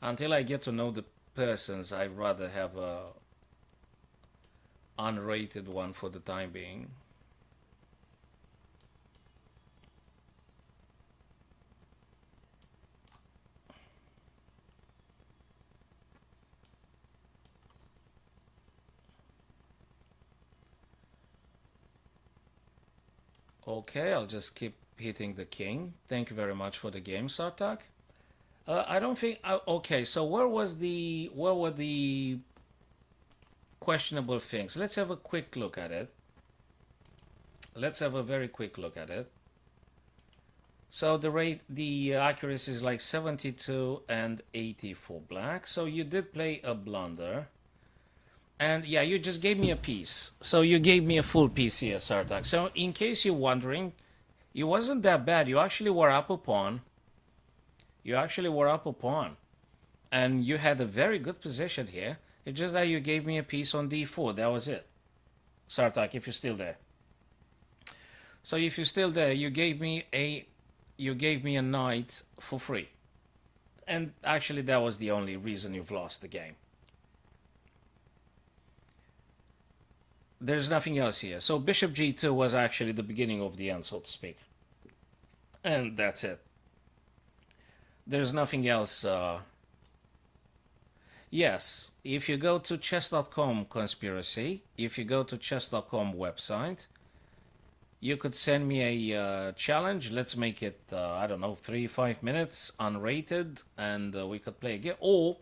[SPEAKER 1] until I get to know the persons, I'd rather have a unrated one for the time being. Okay, I'll just keep hitting the king. Thank you very much for the game, Sartak. I don't think. Okay, so where were the questionable things? Let's have a quick look at it. Let's have a very quick look at it. So the accuracy is like 72 and 80 for black. So you did play a blunder. And yeah, you just gave me a piece. So you gave me a full piece here, Sartak. So in case you're wondering, it wasn't that bad. You actually were up a pawn. You actually were up a pawn. And you had a very good position here. It's just that you gave me a piece on d4. That was it. Sartak, if you're still there. So if you're still there, you gave me a knight for free. And actually that was the only reason you've lost the game. There's nothing else here. So bishop g2 was actually the beginning of the end, so to speak. And that's it. There's nothing else. Yes, if you go to chess.com conspiracy, if you go to chess.com website, you could send me a challenge. Let's make it, I don't know, 3-5 minutes, unrated, and we could play a game. Or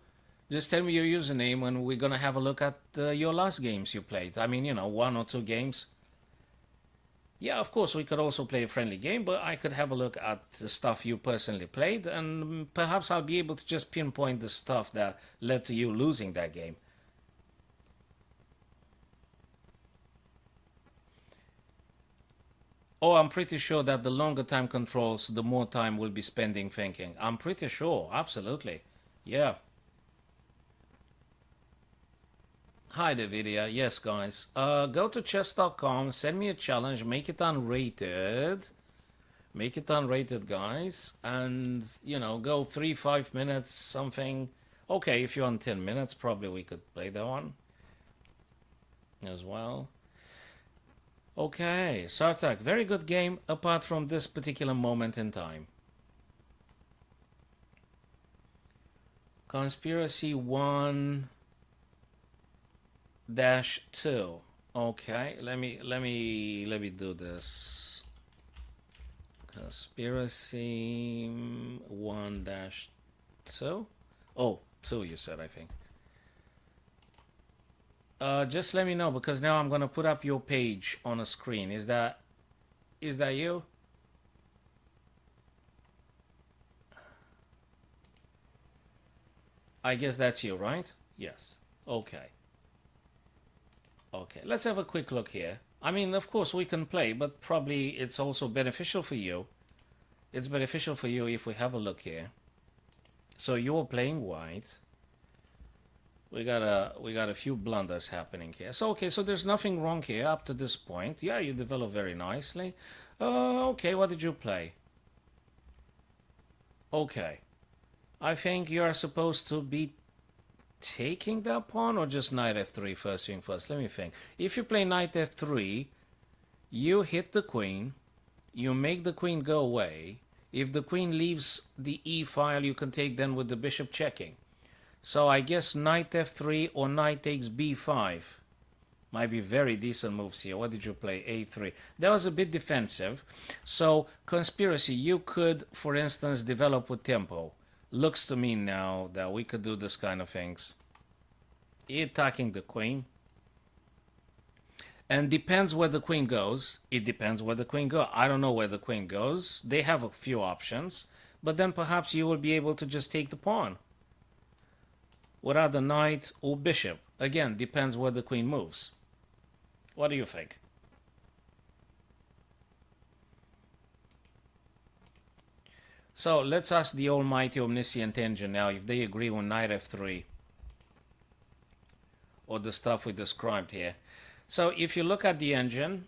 [SPEAKER 1] just tell me your username and we're going to have a look at your last games you played. I mean, 1 or 2 games. Yeah, of course, we could also play a friendly game, but I could have a look at the stuff you personally played, and perhaps I'll be able to just pinpoint the stuff that led to you losing that game. Oh, I'm pretty sure that the longer time controls, the more time we'll be spending thinking. I'm pretty sure, absolutely. Yeah. Hi, Davidia. Yes, guys. Go to chess.com, send me a challenge, make it unrated. Make it unrated, guys. And, you know, go 3-5 minutes, something. Okay, if you're on 10 minutes, probably we could play that one as well. Okay, Sartak, very good game apart from this particular moment in time. Conspiracy 1-2. Okay, let me do this. Conspiracy 1-2. Oh, 2 you said, I think. Just let me know because now I'm gonna put up your page on a screen. Is that you? I guess that's you, right? Yes. Okay. Okay. Let's have a quick look here. I mean, of course we can play, but probably it's also beneficial for you. It's beneficial for you if we have a look here. So you're playing white. We got a few blunders happening here. So okay, so there's nothing wrong here up to this point. Yeah, you develop very nicely. Okay, what did you play? Okay. I think you are supposed to be taking that pawn or just knight f3 first thing first. Let me think. If you play knight f3, you hit the queen, you make the queen go away. If the queen leaves the e file, you can take then with the bishop checking. So I guess knight f3 or knight takes b5 might be very decent moves here. What did you play? a3. That was a bit defensive. So conspiracy, you could, for instance, develop with tempo. Looks to me now that we could do this kind of things. Attacking the queen. And depends where the queen goes. It depends where the queen goes. I don't know where the queen goes. They have a few options. But then perhaps you will be able to just take the pawn. Without the knight or bishop. Again, depends where the queen moves. What do you think? So let's ask the almighty omniscient engine now if they agree on knight f3 or the stuff we described here. So if you look at the engine,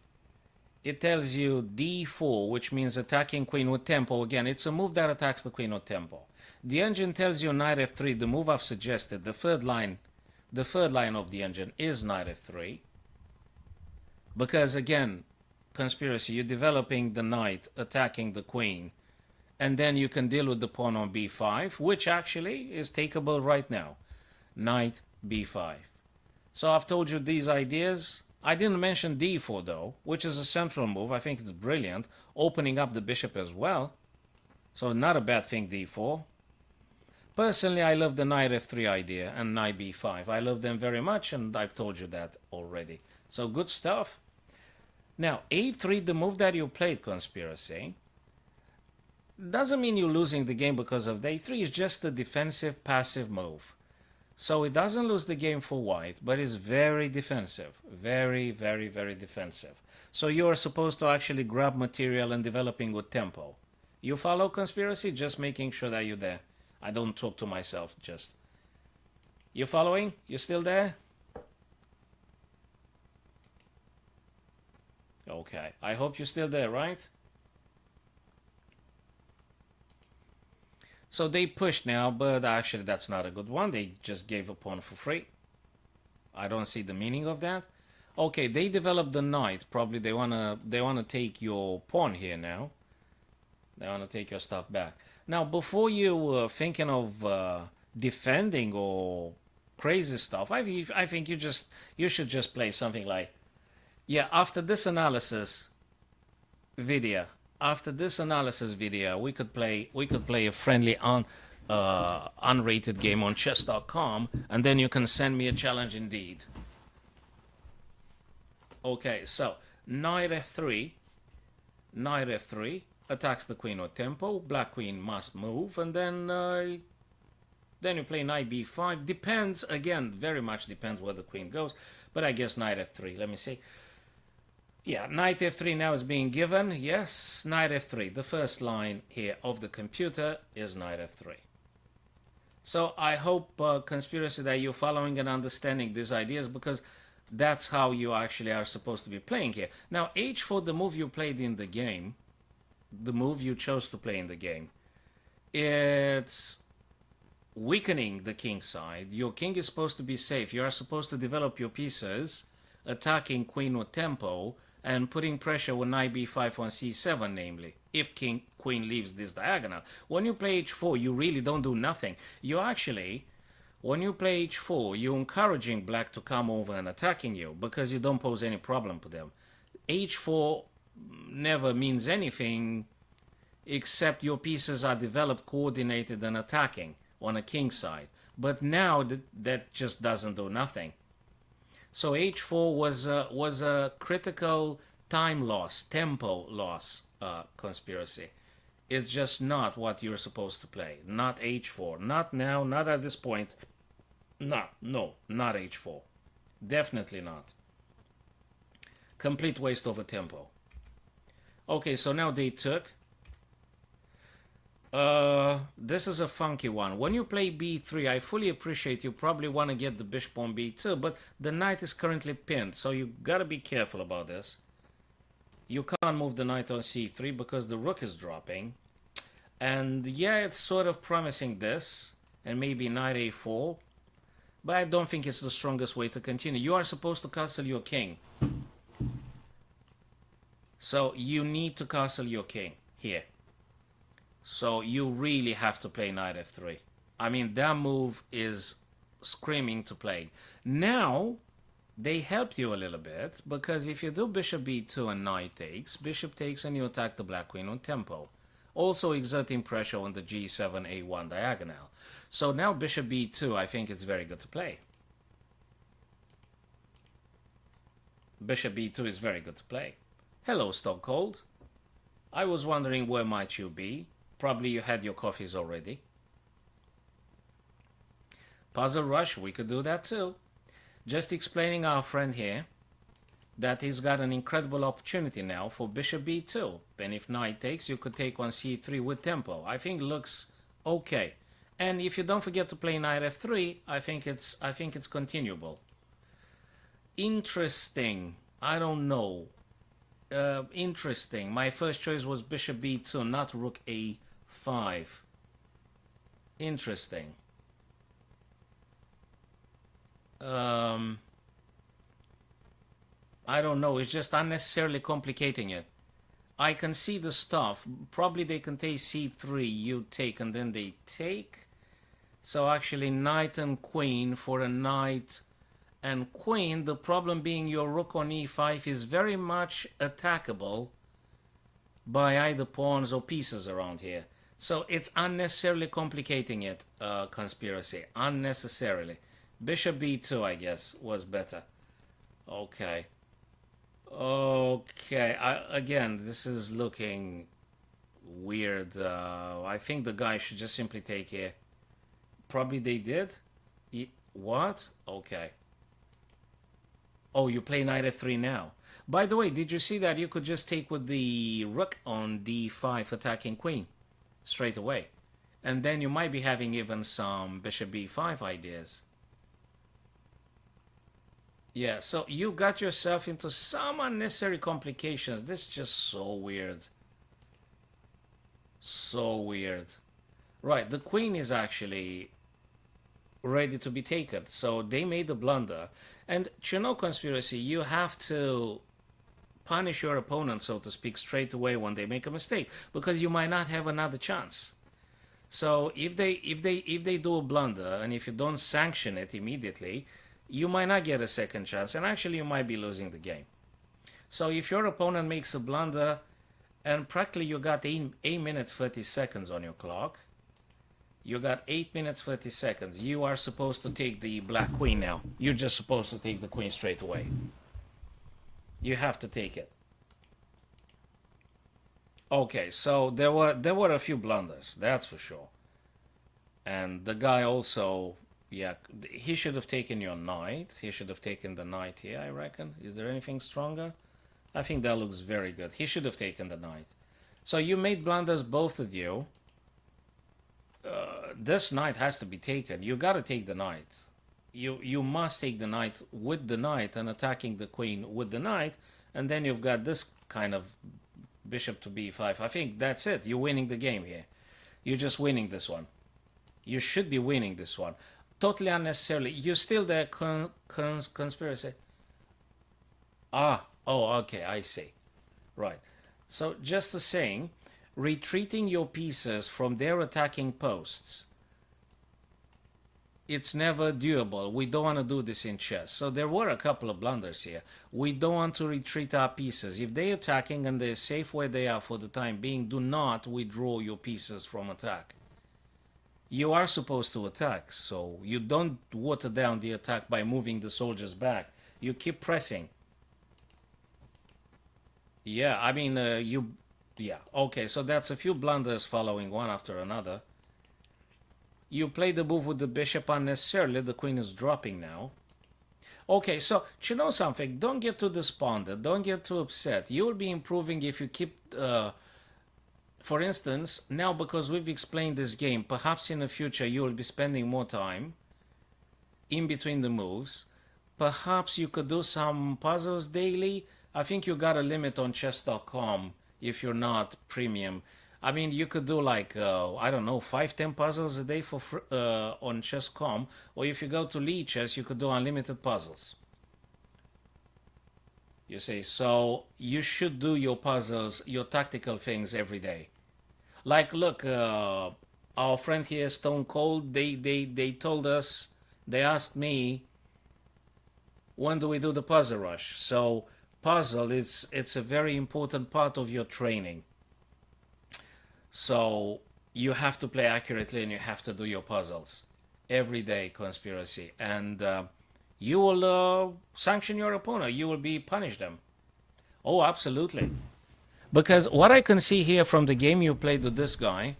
[SPEAKER 1] it tells you d4, which means attacking queen with tempo. Again, it's a move that attacks the queen with tempo. The engine tells you knight f3, the move I've suggested, the third line of the engine is knight f3. Because again, conspiracy, you're developing the knight, attacking the queen, and then you can deal with the pawn on b5, which actually is takeable right now. Knight b5. So I've told you these ideas. I didn't mention d4 though, which is a central move. I think it's brilliant, opening up the bishop as well. So not a bad thing, d4. Personally, I love the knight f3 idea and knight b5. I love them very much, and I've told you that already. So good stuff. Now, a3, the move that you played, conspiracy, doesn't mean you're losing the game because of the a3. It's just a defensive, passive move. So it doesn't lose the game for white, but it's very defensive. Very, very, very defensive. So you're supposed to actually grab material and developing with tempo. You follow, conspiracy? Just making sure that you're there. I don't talk to myself, just. You following? You still there? Okay. I hope you're still there, right? So they pushed now, but actually that's not a good one. They just gave a pawn for free. I don't see the meaning of that. Okay, they developed the knight. Probably they wanna take your pawn here now. They wanna take your stuff back. Now, before you were thinking of defending or crazy stuff, I think you should just play something like, yeah. After this analysis video, we could play a friendly unrated game on chess.com, and then you can send me a challenge indeed. Okay, so knight f3 attacks the queen with tempo. Black queen must move, and then you play knight b5. Depends, again, very much depends where the queen goes, but I guess knight f3. Let me see. Yeah, knight f3 now is being given. Yes, knight f3. The first line here of the computer is knight f3. So I hope, Conspiracy, that you're following and understanding these ideas, because that's how you actually are supposed to be playing here. Now, h4, the move you played in the game, the move you chose to play in the game, it's weakening the king side. Your king is supposed to be safe. You are supposed to develop your pieces, attacking queen with tempo, and putting pressure with knight b5 on c7, namely, if queen leaves this diagonal. When you play h4, you really don't do nothing. You actually, when you play h4, you're encouraging black to come over and attacking you, because you don't pose any problem to them. h4 never means anything except your pieces are developed, coordinated, and attacking on a king side. But now that just doesn't do nothing. So h4 was a critical time loss, tempo loss, Conspiracy. It's just not what you're supposed to play. Not h4. Not now, not at this point. No, not h4. Definitely not. Complete waste of a tempo. Okay, so now they took. This is a funky one. When you play b3, I fully appreciate you probably want to get the bishop on b2, but the knight is currently pinned, so you gotta be careful about this. You can't move the knight on c3 because the rook is dropping. And yeah, it's sort of promising this, and maybe knight a4, but I don't think it's the strongest way to continue. You are supposed to castle your king. So you need to castle your king here. So you really have to play knight f3. I mean, that move is screaming to play. Now, they helped you a little bit, because if you do bishop b2 and knight takes, bishop takes and you attack the black queen on tempo, also exerting pressure on the g7, a1 diagonal. So now bishop b2, I think it's very good to play. Bishop b2 is very good to play. Hello, Stockhold. I was wondering where might you be. Probably you had your coffees already. Puzzle Rush, we could do that too. Just explaining our friend here that he's got an incredible opportunity now for bishop b2. And if knight takes, you could take on c3 with tempo. I think looks okay. And if you don't forget to play knight f3, I think it's continuable. Interesting. I don't know. Interesting. My first choice was bishop b2, not rook a5. Interesting. I don't know. It's just unnecessarily complicating it. I can see the stuff. Probably they can take c3, you take, and then they take. So actually knight and queen for a knight and queen. The problem being your rook on e5 is very much attackable by either pawns or pieces around here. So it's unnecessarily complicating it, Conspiracy. Unnecessarily. Bishop b2, I guess, was better. Okay. Okay. Again, this is looking weird. I think the guy should just simply take here. Probably they did. What? Okay. Oh, you play knight f3 now. By the way, did you see that you could just take with the rook on d5 attacking queen straight away? And then you might be having even some bishop b5 ideas. Yeah, so you got yourself into some unnecessary complications. This is just so weird. So weird. Right, the queen is actually ready to be taken. So they made a blunder. And you know, Conspiracy, you have to punish your opponent, so to speak, straight away when they make a mistake, because you might not have another chance. So if they do a blunder, and if you don't sanction it immediately, you might not get a second chance, and actually you might be losing the game. So if your opponent makes a blunder, and practically you got 8 minutes 30 seconds on your clock, you got 8 minutes 30 seconds, you are supposed to take the black queen now. You're just supposed to take the queen straight away. You have to take it. Okay, so there were a few blunders, that's for sure. And the guy also, yeah, he should have taken your knight. He should have taken the knight here, I reckon. Is there anything stronger? I think that looks very good. He should have taken the knight. So you made blunders, both of you. this knight has to be taken. You gotta take the knight. You must take the knight with the knight and attacking the queen with the knight, and then you've got this kind of bishop to b5. I think that's it. You're winning the game here. You're just winning this one. You should be winning this one. Totally unnecessarily. You're still there, conspiracy. Oh, okay, I see. Right. So just the saying, retreating your pieces from their attacking posts, it's never doable. We don't want to do this in chess. So there were a couple of blunders here. We don't want to retreat our pieces. If they're attacking and they're safe where they are for the time being, do not withdraw your pieces from attack. You are supposed to attack, so you don't water down the attack by moving the soldiers back. You keep pressing. Yeah, I mean, yeah, okay, so that's a few blunders following one after another. You play the move with the bishop unnecessarily. The queen is dropping now. Okay, so you know something? Don't get too despondent. Don't get too upset. You will be improving if you keep... for instance, now because we've explained this game, perhaps in the future you will be spending more time in between the moves. Perhaps you could do some puzzles daily. I think you got a limit on chess.com if you're not premium. I mean, you could do like, I don't know, 5-10 puzzles a day for on chess.com. Or if you go to Lee Chess, you could do unlimited puzzles. You see, so you should do your puzzles, your tactical things every day. Like, look, our friend here, Stone Cold, they told us, they asked me, when do we do the puzzle rush? So puzzle, it's a very important part of your training. So you have to play accurately and you have to do your puzzles every day, conspiracy. And you will sanction your opponent. You will be punish them. Oh, absolutely. Because what I can see here from the game you played with this guy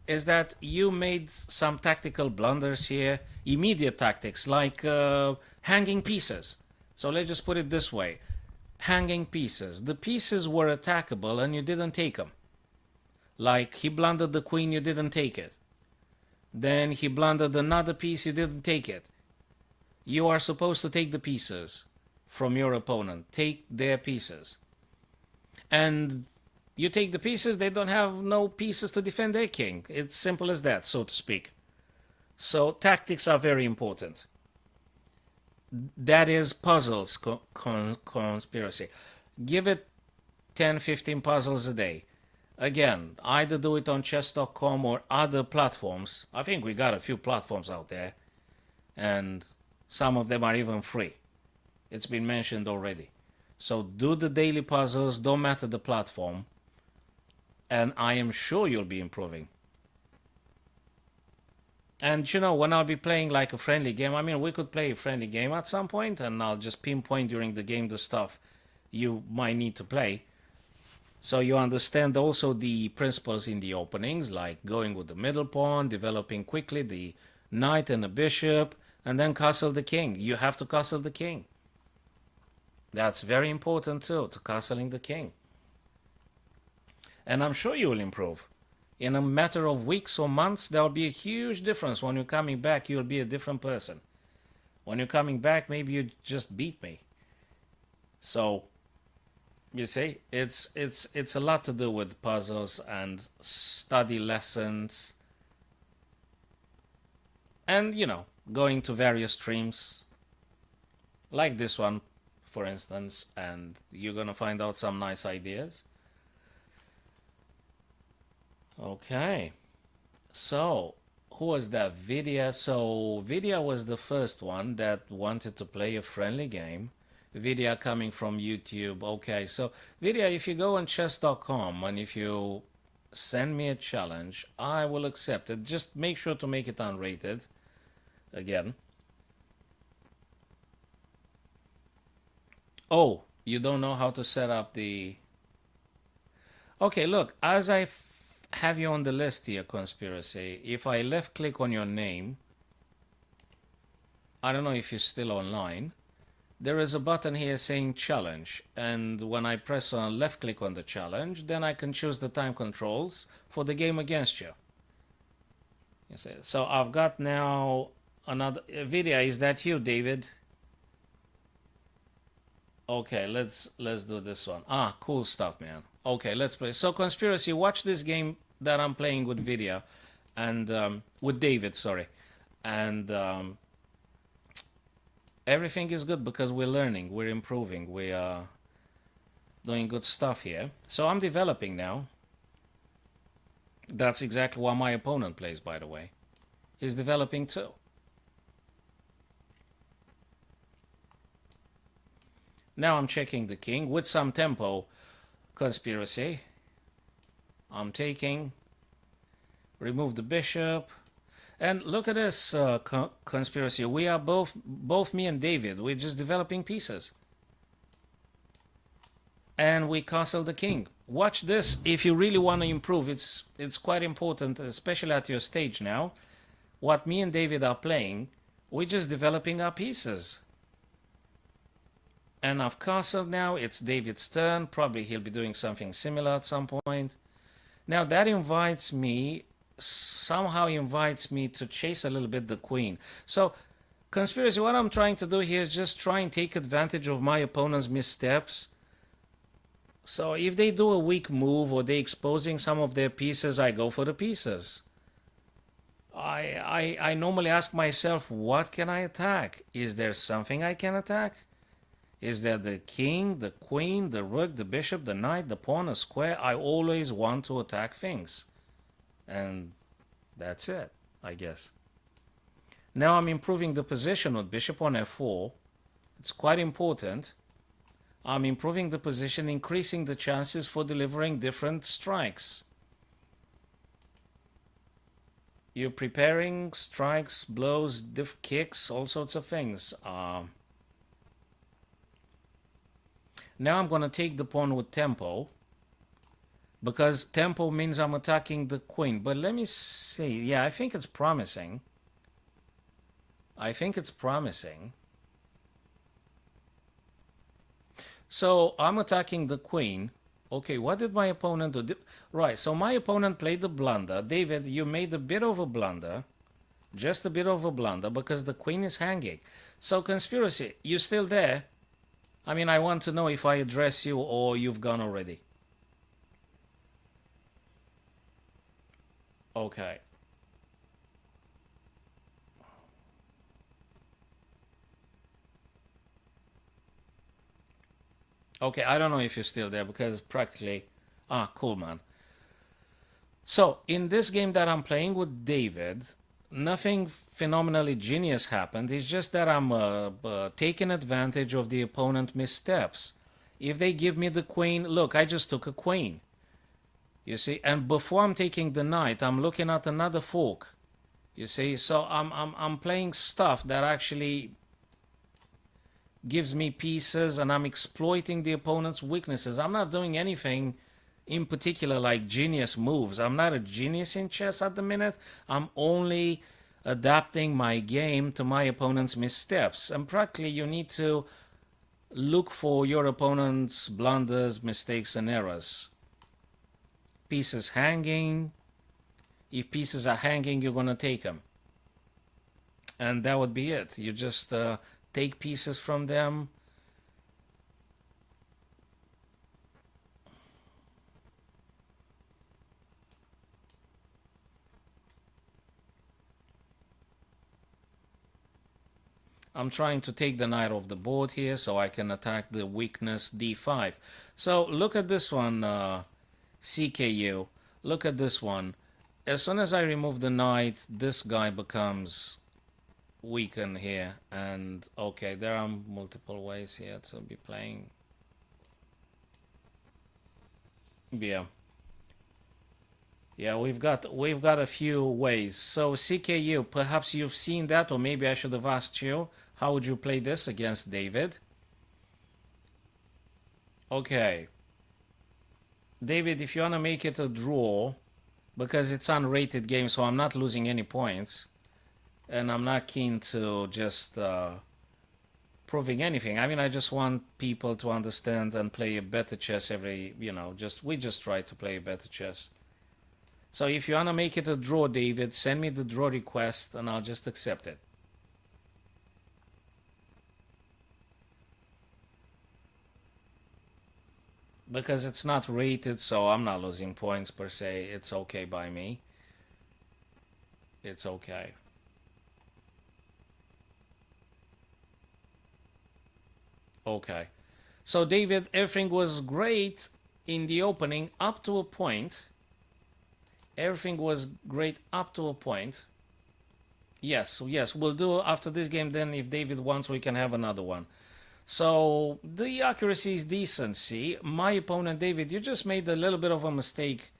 [SPEAKER 1] is that you made some tactical blunders here, immediate tactics, like hanging pieces. So let's just put it this way. Hanging pieces. The pieces were attackable and you didn't take them. Like he blundered the queen, you didn't take it. Then he blundered another piece, you didn't take it. You are supposed to take the pieces from your opponent. Take their pieces. And you take the pieces, they don't have no pieces to defend their king. It's simple as that, so to speak. So tactics are very important. That is puzzles, conspiracy. Give it 10-15 puzzles a day. Again, either do it on chess.com or other platforms. I think we got a few platforms out there. And some of them are even free. It's been mentioned already. So do the daily puzzles, don't matter the platform. And I am sure you'll be improving. And you know, when I'll be playing like a friendly game, I mean, we could play a friendly game at some point and I'll just pinpoint during the game the stuff you might need to play. So you understand also the principles in the openings, like going with the middle pawn, developing quickly the knight and the bishop, and then castle the king. You have to castle the king. That's very important too, to castling the king. And I'm sure you will improve. In a matter of weeks or months, there will be a huge difference. When you're coming back, you'll be a different person. When you're coming back, maybe you just beat me. So, you see, it's a lot to do with puzzles and study lessons. And, you know, going to various streams. Like this one, for instance. And you're going to find out some nice ideas. Okay, so who was that? Vidya. So Vidya was the first one that wanted to play a friendly game. Vidya coming from YouTube. Okay, so Vidya, if you go on chess.com and if you send me a challenge, I will accept it. Just make sure to make it unrated. Again. Oh, you don't know how to set up the... Okay, look, as I have you on the list here, conspiracy. If I left click on your name, I don't know if you're still online, there is a button here saying challenge, and when I press on left click on the challenge, then I can choose the time controls for the game against you. You see. So I've got now another video. Is that you, David? Okay, let's do this one. Ah, cool stuff, man. Okay, let's play. So conspiracy, watch this game that I'm playing with video, and with David, sorry, and everything is good because we're learning, we're improving, we are doing good stuff here. So I'm developing now. That's exactly what my opponent plays, by the way. He's developing too. Now I'm checking the king with some tempo. Conspiracy. I'm taking. Remove the bishop. And look at this conspiracy. We are both me and David. We're just developing pieces. And we castle the king. Watch this. If you really want to improve, it's quite important, especially at your stage now. What me and David are playing, we're just developing our pieces. And I've castled now. It's David's turn. Probably he'll be doing something similar at some point. Now that somehow invites me to chase a little bit the queen. So, conspiracy, what I'm trying to do here is just try and take advantage of my opponent's missteps. So if they do a weak move or they're exposing some of their pieces, I go for the pieces. I normally ask myself, what can I attack? Is there something I can attack? Is there the king, the queen, the rook, the bishop, the knight, the pawn, a square? I always want to attack things. And that's it, I guess. Now I'm improving the position with bishop on f4. It's quite important. I'm improving the position, increasing the chances for delivering different strikes. You're preparing strikes, blows, kicks, all sorts of things. Now I'm going to take the pawn with tempo, because tempo means I'm attacking the queen. But let me see. Yeah, I think it's promising. I think it's promising. So I'm attacking the queen. Okay, what did my opponent do? Right, so my opponent played the blunder. David, you made a bit of a blunder. Just a bit of a blunder, because the queen is hanging. So, conspiracy, you still there? I mean, I want to know if I address you or you've gone already. Okay. Okay, I don't know if you're still there because practically... Ah, cool, man. So, in this game that I'm playing with David, nothing phenomenally genius happened. It's just that I'm taking advantage of the opponent's missteps. If they give me the queen, look, I just took a queen. You see, and before I'm taking the knight, I'm looking at another fork. You see, so I'm playing stuff that actually gives me pieces, and I'm exploiting the opponent's weaknesses. I'm not doing anything in particular like genius moves. I'm not a genius in chess at the minute. I'm only adapting my game to my opponent's missteps. And practically you need to look for your opponent's blunders, mistakes and errors. Pieces hanging. If pieces are hanging, you're going to take them. And that would be it. You just take pieces from them. I'm trying to take the knight off the board here so I can attack the weakness d5. So look at this one, CKU. Look at this one. As soon as I remove the knight, this guy becomes weakened here. And okay, there are multiple ways here to be playing. Yeah. Yeah, we've got a few ways. So CKU, perhaps you've seen that, or maybe I should have asked you, how would you play this against David? Okay. David, if you want to make it a draw, because it's an unrated game, so I'm not losing any points, and I'm not keen to just proving anything. I mean, I just want people to understand and play a better chess every, we just try to play better chess. So if you want to make it a draw, David, send me the draw request and I'll just accept it. Because it's not rated, so I'm not losing points per se. It's okay by me. It's okay. Okay. So, David, everything was great in the opening up to a point. Everything was great up to a point. Yes, yes, we'll do after this game. Then, if David wants, we can have another one. So, the accuracy is decent. See, my opponent, David, you just made a little bit of a mistake.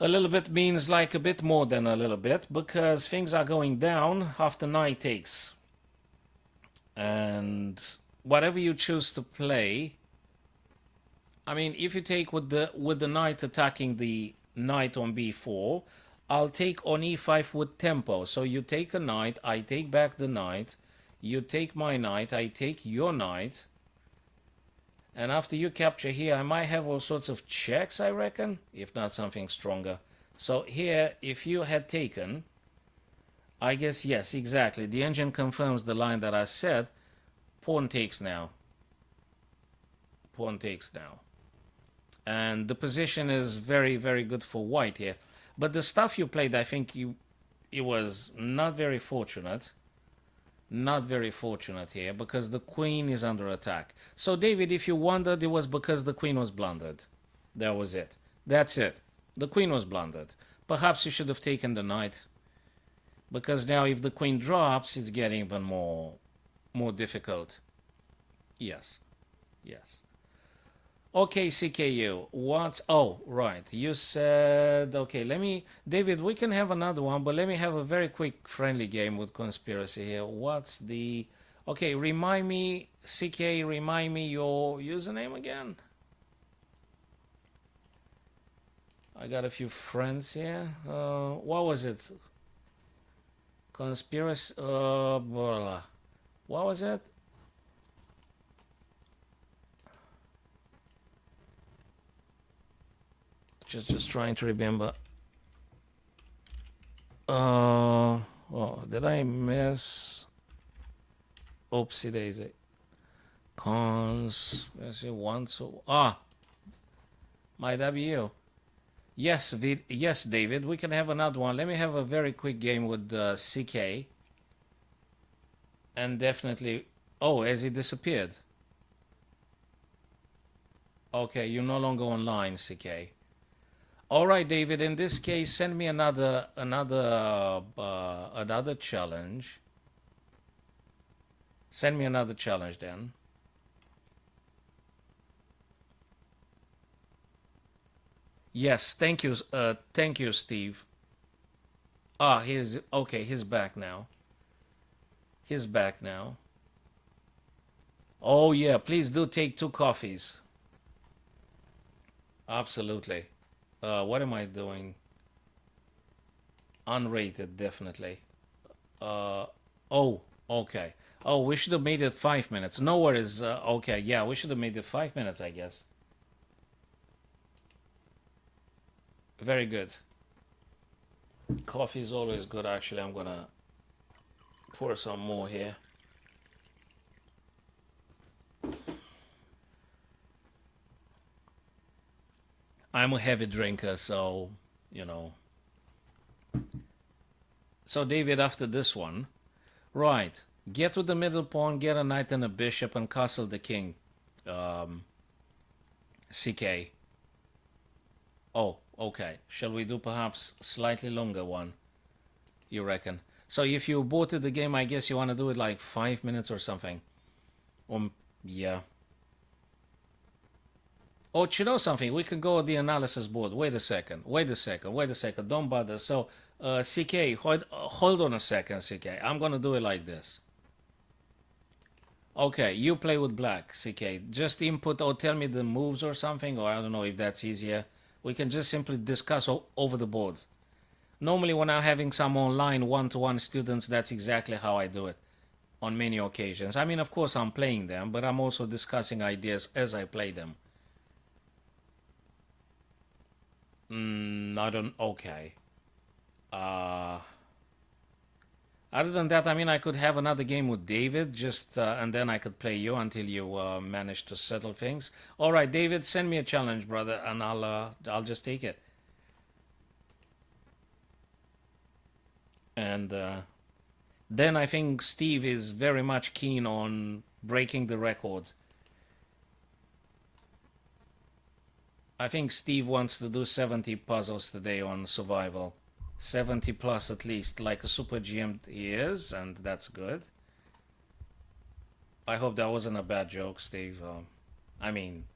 [SPEAKER 1] A little bit means like a bit more than a little bit, because things are going down after knight takes. And whatever you choose to play, I mean, if you take with the knight attacking the knight on b4, I'll take on e5 with tempo. So you take a knight, I take back the knight, you take my knight, I take your knight, and after you capture here, I might have all sorts of checks, I reckon, if not something stronger. So here, if you had taken, I guess, yes, exactly. The engine confirms the line that I said. Pawn takes now. Pawn takes now. And the position is very, very good for white here. But the stuff you played, I think it was not very fortunate. Not very fortunate here, because the queen is under attack. So, David, if you wondered, it was because the queen was blundered. That was it. That's it. The queen was blundered. Perhaps you should have taken the knight. Because now if the queen drops, it's getting even more difficult. Yes. Yes. Okay, CKU. What? Oh, right. You said... Okay, let me... David, we can have another one, but let me have a very quick friendly game with Conspiracy here. What's the... Okay, remind me... CK, remind me your username again. I got a few friends here. What was it? Conspiracy... What was it? Just trying to remember. Oh, did I miss? Oopsie daisy. Conspiracy one, so might that be you? Yes, yes, David. We can have another one. Let me have a very quick game with CK. And definitely... Oh, has he disappeared? Okay, you're no longer online, CK. All right, David. In this case, send me another challenge. Send me another challenge then. Yes, thank you, Steve. He's okay. He's back now. He's back now. Oh yeah, please do take 2 coffees. Absolutely. What am I doing? Unrated, definitely. Oh, okay. Oh, we should have made it 5 minutes. No worries. Okay, yeah, we should have made it 5 minutes, I guess. Very good. Coffee is always good, actually. I'm gonna pour some more here. I'm a heavy drinker, so, you know. So, David, after this one, right, get with the middle pawn, get a knight and a bishop, and castle the king. CK. Oh, okay. Shall we do perhaps slightly longer one, you reckon? So if you aborted the game, I guess you want to do it like 5 minutes or something. Yeah. Oh, you know something? We can go on the analysis board. Wait a second. Don't bother. So, CK, hold on a second, CK. I'm going to do it like this. Okay, you play with black, CK. Just input or tell me the moves or something, or I don't know if that's easier. We can just simply discuss over the board. Normally when I'm having some online one-to-one students, that's exactly how I do it on many occasions. I mean, of course, I'm playing them, but I'm also discussing ideas as I play them. I don't. Okay. Uh, Other than that, I mean, I could have another game with David, just and then I could play you until you manage to settle things. All right, David, send me a challenge, brother, and I'll just take it. And then I think Steve is very much keen on breaking the record. I think Steve wants to do 70 puzzles today on survival. 70 plus at least, like a super GM he is, and that's good. I hope that wasn't a bad joke, Steve. I mean,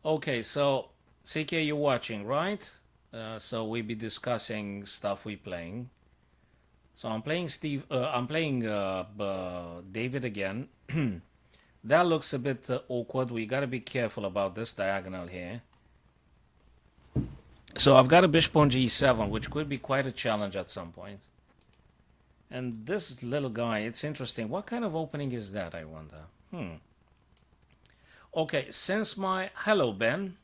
[SPEAKER 1] okay, so CK, you're watching, right? So we be discussing stuff we playing. So I'm playing Steve. I'm playing David again. That looks a bit awkward. We gotta be careful about this diagonal here. So I've got a bishop on g7, which could be quite a challenge at some point. And this little guy, it's interesting. What kind of opening is that, I wonder? Okay, since my... Hello, Ben.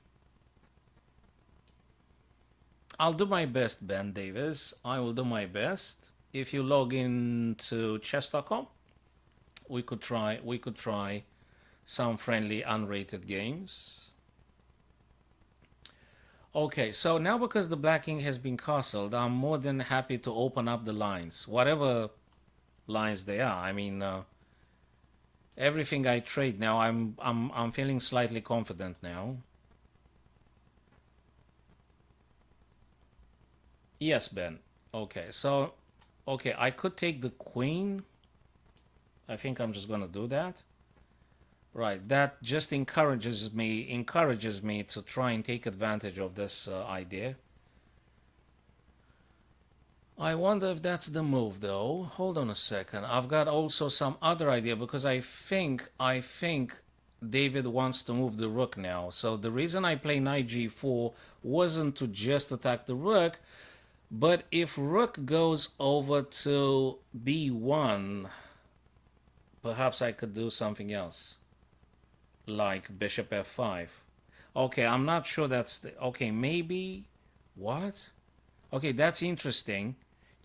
[SPEAKER 1] I'll do my best, Ben Davis. I will do my best. If you log in to chess.com, we could try some friendly unrated games. Okay, so now because the black king has been castled, I'm more than happy to open up the lines, whatever lines they are. I mean, everything I trade now, I'm feeling slightly confident now. Yes, Ben. Okay, so okay, I could take the queen. I think I'm just gonna do that. Right, that just encourages me to try and take advantage of this idea. I wonder if that's the move though. Hold on a second. I've got also some other idea because I think David wants to move the rook now. So the reason I play knight g4 wasn't to just attack the rook, but if rook goes over to b1, perhaps I could do something else, like bishop f5. Okay, I'm not sure that's the... Okay, maybe... What? Okay, that's interesting.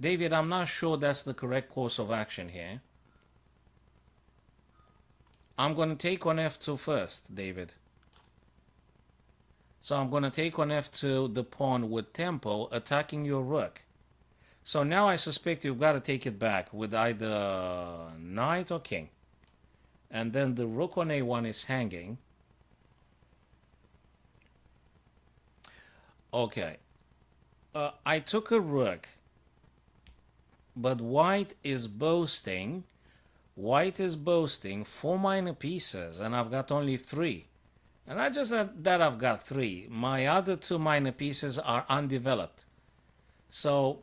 [SPEAKER 1] David, I'm not sure that's the correct course of action here. I'm going to take on f2 first, David. So I'm going to take on f2 the pawn with tempo, attacking your rook. So now I suspect you've got to take it back with either knight or king. And then the rook on a1 is hanging. Okay. I took a rook, but white is boasting. White is boasting 4 minor pieces, and I've got only 3. And not just that I've got 3. My other 2 minor pieces are undeveloped. So,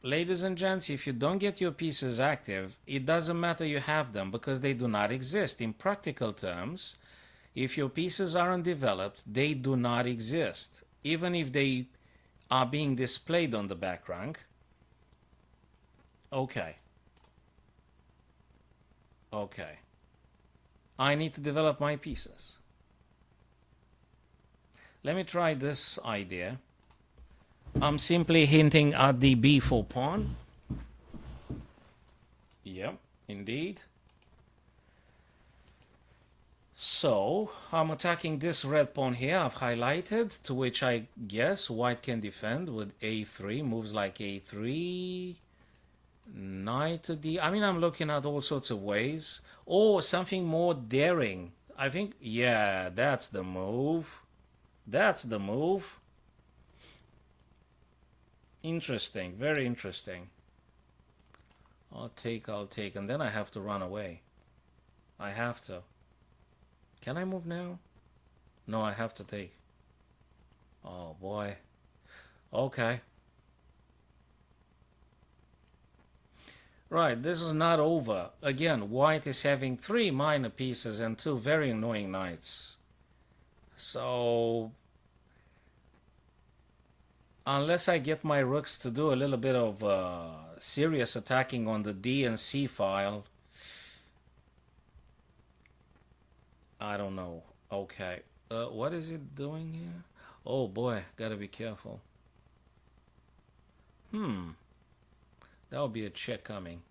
[SPEAKER 1] ladies and gents, if you don't get your pieces active, it doesn't matter you have them because they do not exist. In practical terms, if your pieces are undeveloped, they do not exist. Even if they are being displayed on the back rank. Okay. Okay. I need to develop my pieces. Let me try this idea. I'm simply hinting at the b4 pawn. Yep, indeed. So, I'm attacking this red pawn here, I've highlighted, to which I guess white can defend with a3, moves like a3, knight to d... I mean, I'm looking at all sorts of ways. Or something more daring. I think, yeah, that's the move. That's the move. Interesting, very interesting. I'll take, and then I have to run away. I have to. Can I move now? No, I have to take. Oh boy. Okay. Right, this is not over. Again, white is having 3 minor pieces and 2 very annoying knights. So, Unless I get my rooks to do a little bit of serious attacking on the D and C file, I don't know. Okay. What is it doing here? Oh boy, gotta be careful. That'll be a check coming.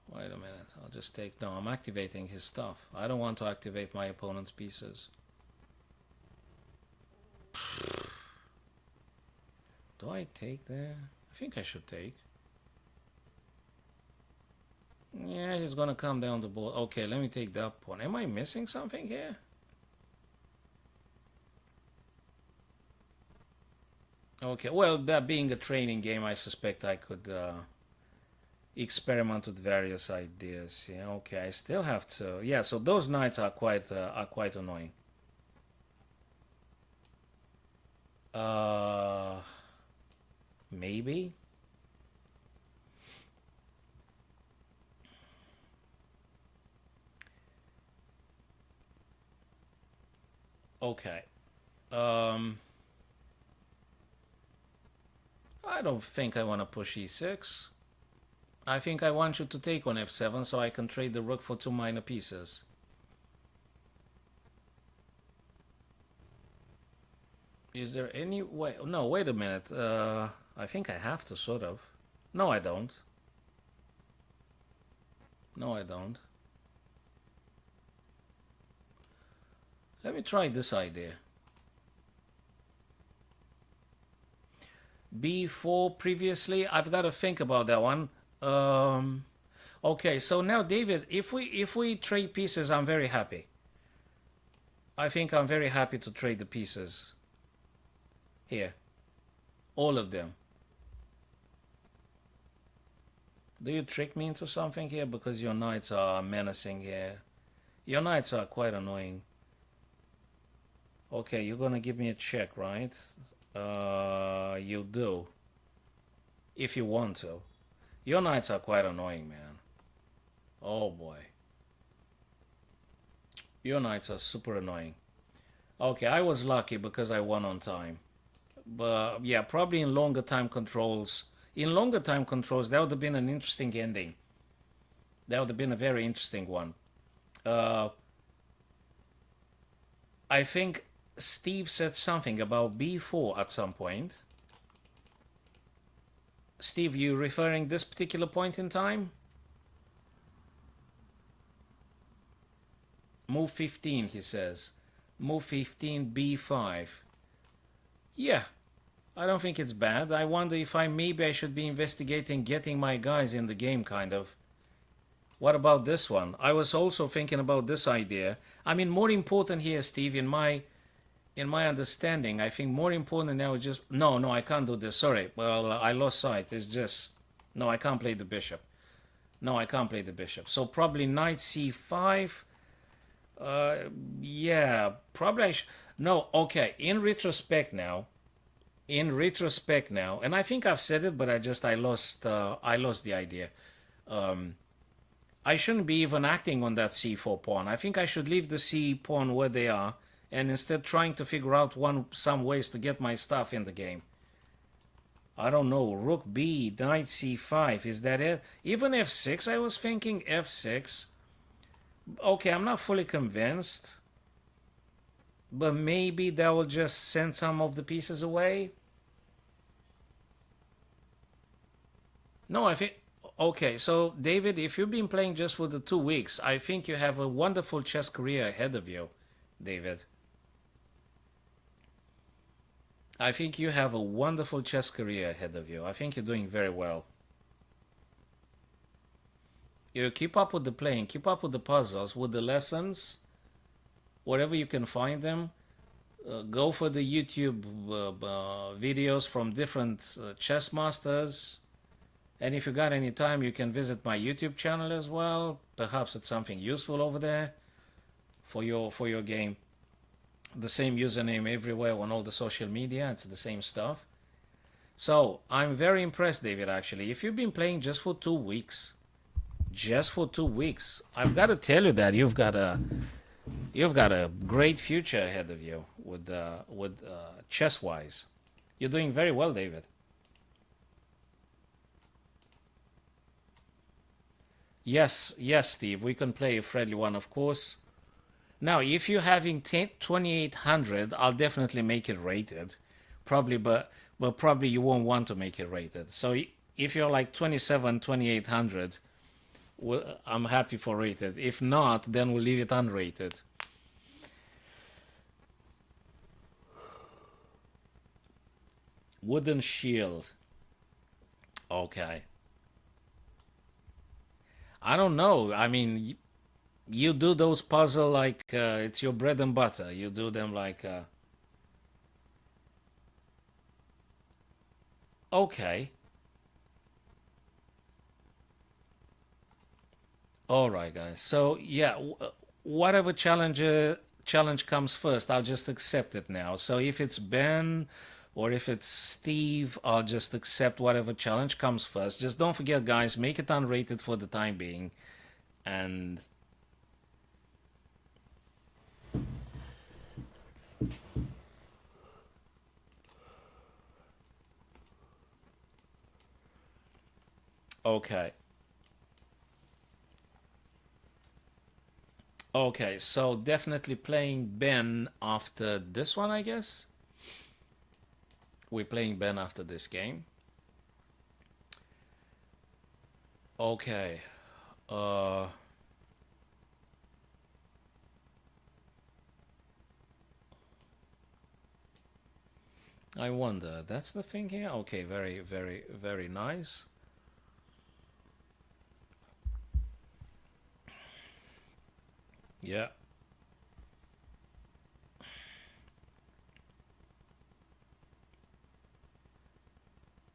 [SPEAKER 1] Wait a minute. I'll just take... No, I'm activating his stuff. I don't want to activate my opponent's pieces. Do I take there? I think I should take. Yeah, he's gonna come down the board. Okay, let me take that pawn. Am I missing something here? Okay, well, that being a training game, I suspect I could experiment with various ideas. Yeah, okay, I still have to... Yeah, so those knights are quite annoying. Maybe? Okay. I don't think I want to push e6. I think I want you to take on f7 so I can trade the rook for 2 minor pieces. Is there any way... No, wait a minute. I think I have to, sort of. No, I don't. No, I don't. Let me try this idea. B4 previously, I've got to think about that one. Okay, so now David, if we trade pieces, I'm very happy. I think I'm very happy to trade the pieces. Here. All of them. Do you trick me into something here? Because your knights are menacing here. Your knights are quite annoying. Okay, you're gonna give me a check, right? You do. If you want to. Your knights are quite annoying, man. Oh boy. Your knights are super annoying. Okay, I was lucky because I won on time. But yeah, probably in longer time controls. In longer time controls, that would have been an interesting ending. That would have been a very interesting one. I think Steve said something about b4 at some point. Steve, you referring this particular point in time? Move 15, he says. Move 15, b5. Yeah, I don't think it's bad. I wonder if maybe I should be investigating getting my guys in the game, kind of. What about this one? I was also thinking about this idea. I mean, more important here, Steve, in my understanding, I think more important now is just... No, I can't do this. Sorry. Well, I lost sight. It's just... No, I can't play the bishop. No, I can't play the bishop. So probably knight c5. Yeah, probably No, okay. In retrospect now, and I think I've said it, but I lost the idea. I shouldn't be even acting on that c4 pawn. I think I should leave the c pawn where they are, and instead trying to figure out some ways to get my stuff in the game. I don't know. Rook b, knight c5, is that it? Even f6, I was thinking f6. Okay, I'm not fully convinced. But maybe that will just send some of the pieces away. No, I think... Okay, so David, if you've been playing just for the 2 weeks, I think you have a wonderful chess career ahead of you, David. I think you have a wonderful chess career ahead of you. I think you're doing very well. You keep up with the playing, keep up with the puzzles, with the lessons, wherever you can find them. Go for the YouTube videos from different chess masters. And if you got any time, you can visit my YouTube channel as well. Perhaps it's something useful over there for your game. The same username everywhere on all the social media. It's the same stuff. So I'm very impressed, David, actually. If you've been playing just for 2 weeks, I've got to tell you that you've got a great future ahead of you. with chess wise. You're doing very well, David. Yes, yes, Steve. We can play a friendly one, of course. Now, if you're having 2800, I'll definitely make it rated. Probably, but probably you won't want to make it rated. So if you're like 27, 2800, well, I'm happy for rated. If not, then we'll leave it unrated. Wooden shield. Okay. I don't know. I mean, you do those puzzle like it's your bread and butter. You do them like okay. All right, guys. So yeah, whatever challenge comes first, I'll just accept it now. So if it's Ben or if it's Steve, I'll just accept whatever challenge comes first. Just don't forget, guys, make it unrated for the time being. And okay. Okay, so definitely playing Ben after this one, I guess. We're playing Ben after this game. Okay. Uh I wonder. That's the thing here. Okay, very, very, very nice. Yeah.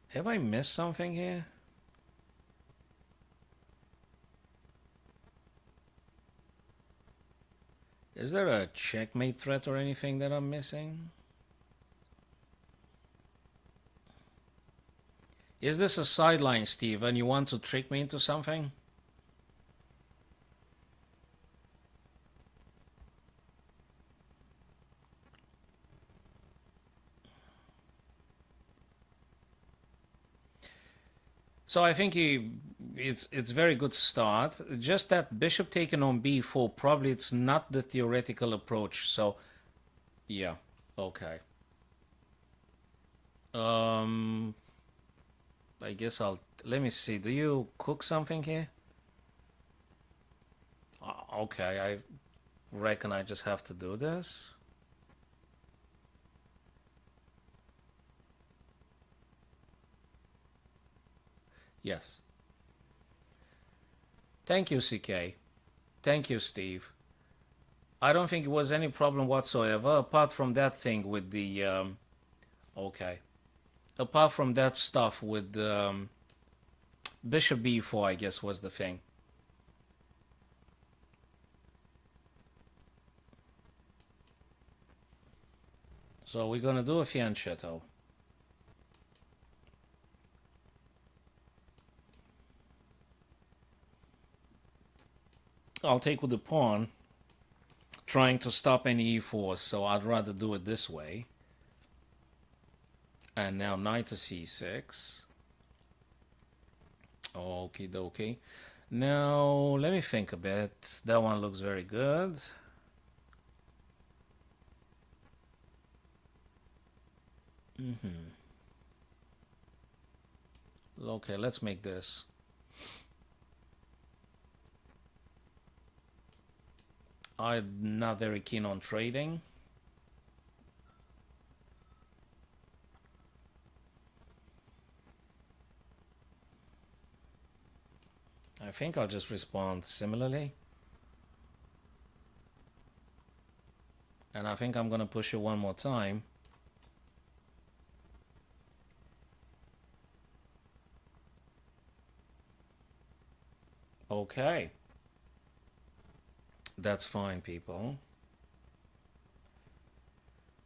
[SPEAKER 1] Have I missed something here? Is there a checkmate threat or anything that I'm missing? Is this a sideline, Steve, and you want to trick me into something? So I think it's very good start. Just that bishop taken on b4, probably it's not the theoretical approach. So yeah, okay. Um, I guess I'll let me see. Do you cook something here? Okay, I reckon I just have to do this. Yes. Thank you, CK. Thank you, Steve. I don't think it was any problem whatsoever, apart from that thing with the okay. Apart from that stuff with the bishop b4, I guess was the thing. So we're gonna do a fianchetto. I'll take with the pawn, trying to stop any e4, so I'd rather do it this way. And now knight to c6. Okie dokie. Now, let me think a bit. That one looks very good. Okay, let's make this. I'm not very keen on trading. I think I'll just respond similarly. And I think I'm going to push it one more time. Okay. That's fine, people.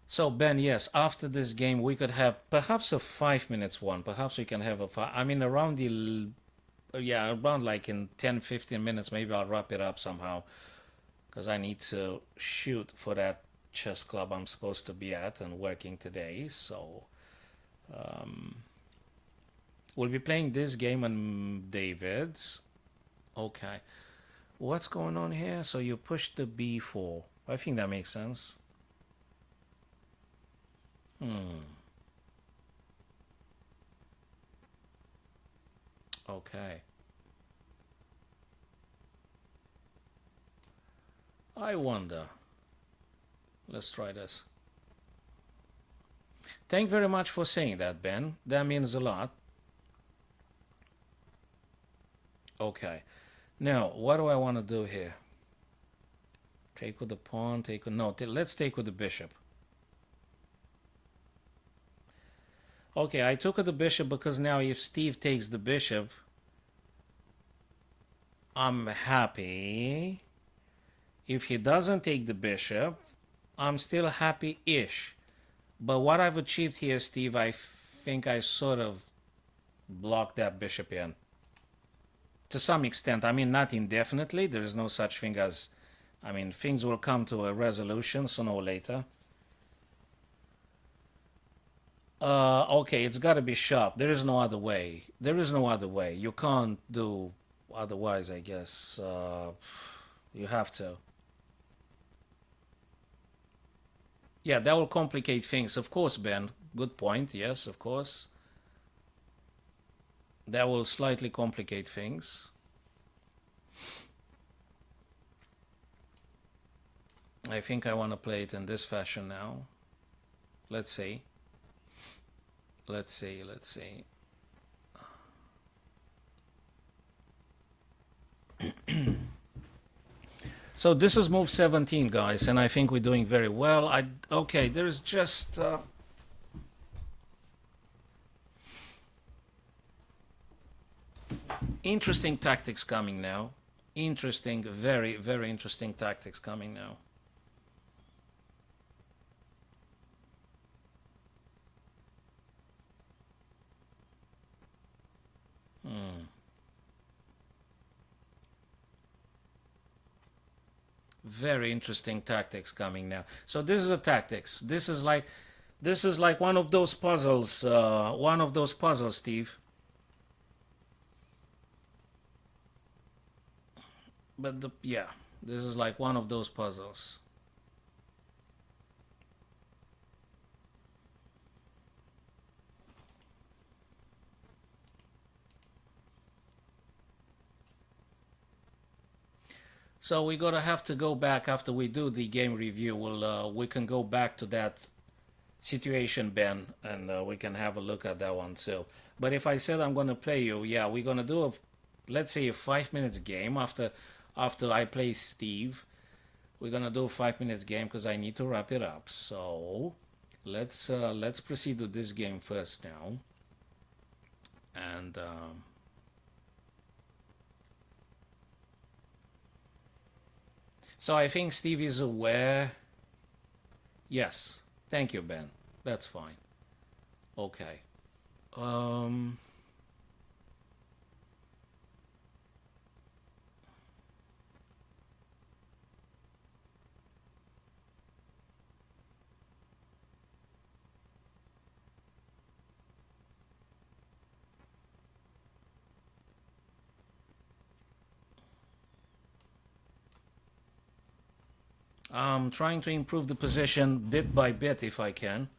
[SPEAKER 1] So, Ben, yes, after this game, we could have perhaps a 5 minutes one. Perhaps we can have a five. I mean, around the, yeah, around like in 10, 15 minutes, maybe I'll wrap it up somehow. Because I need to shoot for that chess club I'm supposed to be at and working today. So we'll be playing this game on David's. Okay. What's going on here? So you push the b4. I think that makes sense. Okay. I wonder. Let's try this. Thank you very much for saying that, Ben. That means a lot. Okay. Now, what do I want to do here? Take with the pawn, take with... No, let's take with the bishop. Okay, I took with the bishop because now if Steve takes the bishop, I'm happy. If he doesn't take the bishop, I'm still happy-ish. But what I've achieved here, Steve, I think I sort of blocked that bishop in. To some extent, I mean, not indefinitely. There is no such thing as... I mean, things will come to a resolution sooner or later. Okay, it's got to be sharp. There is no other way. There is no other way. You can't do otherwise, I guess. You have to. Yeah, that will complicate things. Of course, Ben. Good point. Yes, of course. That will slightly complicate things. I think I want to play it in this fashion now. Let's see. Let's see, let's see. So this is move 17, guys, and I think we're doing very well. Okay, there's just... interesting tactics coming now. Interesting, very, very interesting tactics coming now. Very interesting tactics coming now. So this is a tactics. This is like one of those puzzles. One of those puzzles, Steve. But yeah, this is like one of those puzzles. So we're gonna have to go back after we do the game review. We can go back to that situation, Ben, and we can have a look at that one too. But if I said I'm gonna play you, yeah, we're gonna do let's say a 5 minutes game after I play Steve. We're gonna do a 5 minutes game because I need to wrap it up. So let's proceed with this game first now, and. So I think Steve is aware. Yes. Thank you, Ben. That's fine. Okay. I'm trying to improve the position bit by bit if I can.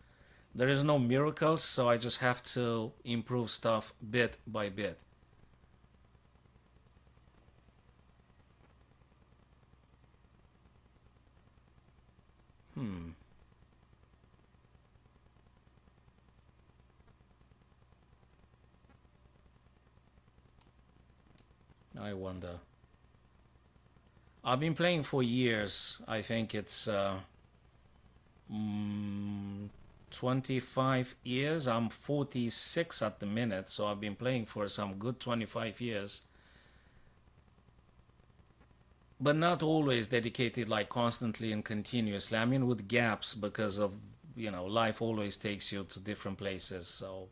[SPEAKER 1] There is no miracles, so I just have to improve stuff bit by bit. I wonder. I've been playing for years. I think it's 25 years. I'm 46 at the minute, so I've been playing for some good 25 years. But not always dedicated like constantly and continuously. I mean with gaps because of, life always takes you to different places, so...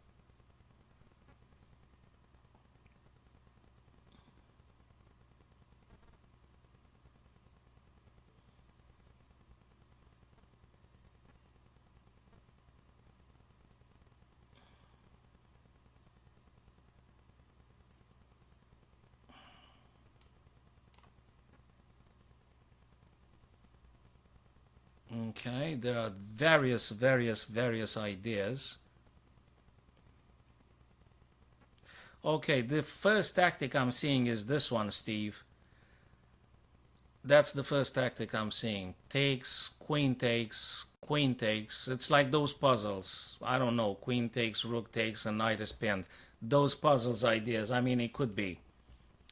[SPEAKER 1] Okay, there are various ideas. Okay, the first tactic I'm seeing is this one, Steve. That's the first tactic I'm seeing. Takes, queen takes, queen takes. It's like those puzzles. I don't know. Queen takes, rook takes, and knight is pinned. Those puzzles ideas. I mean, it could be.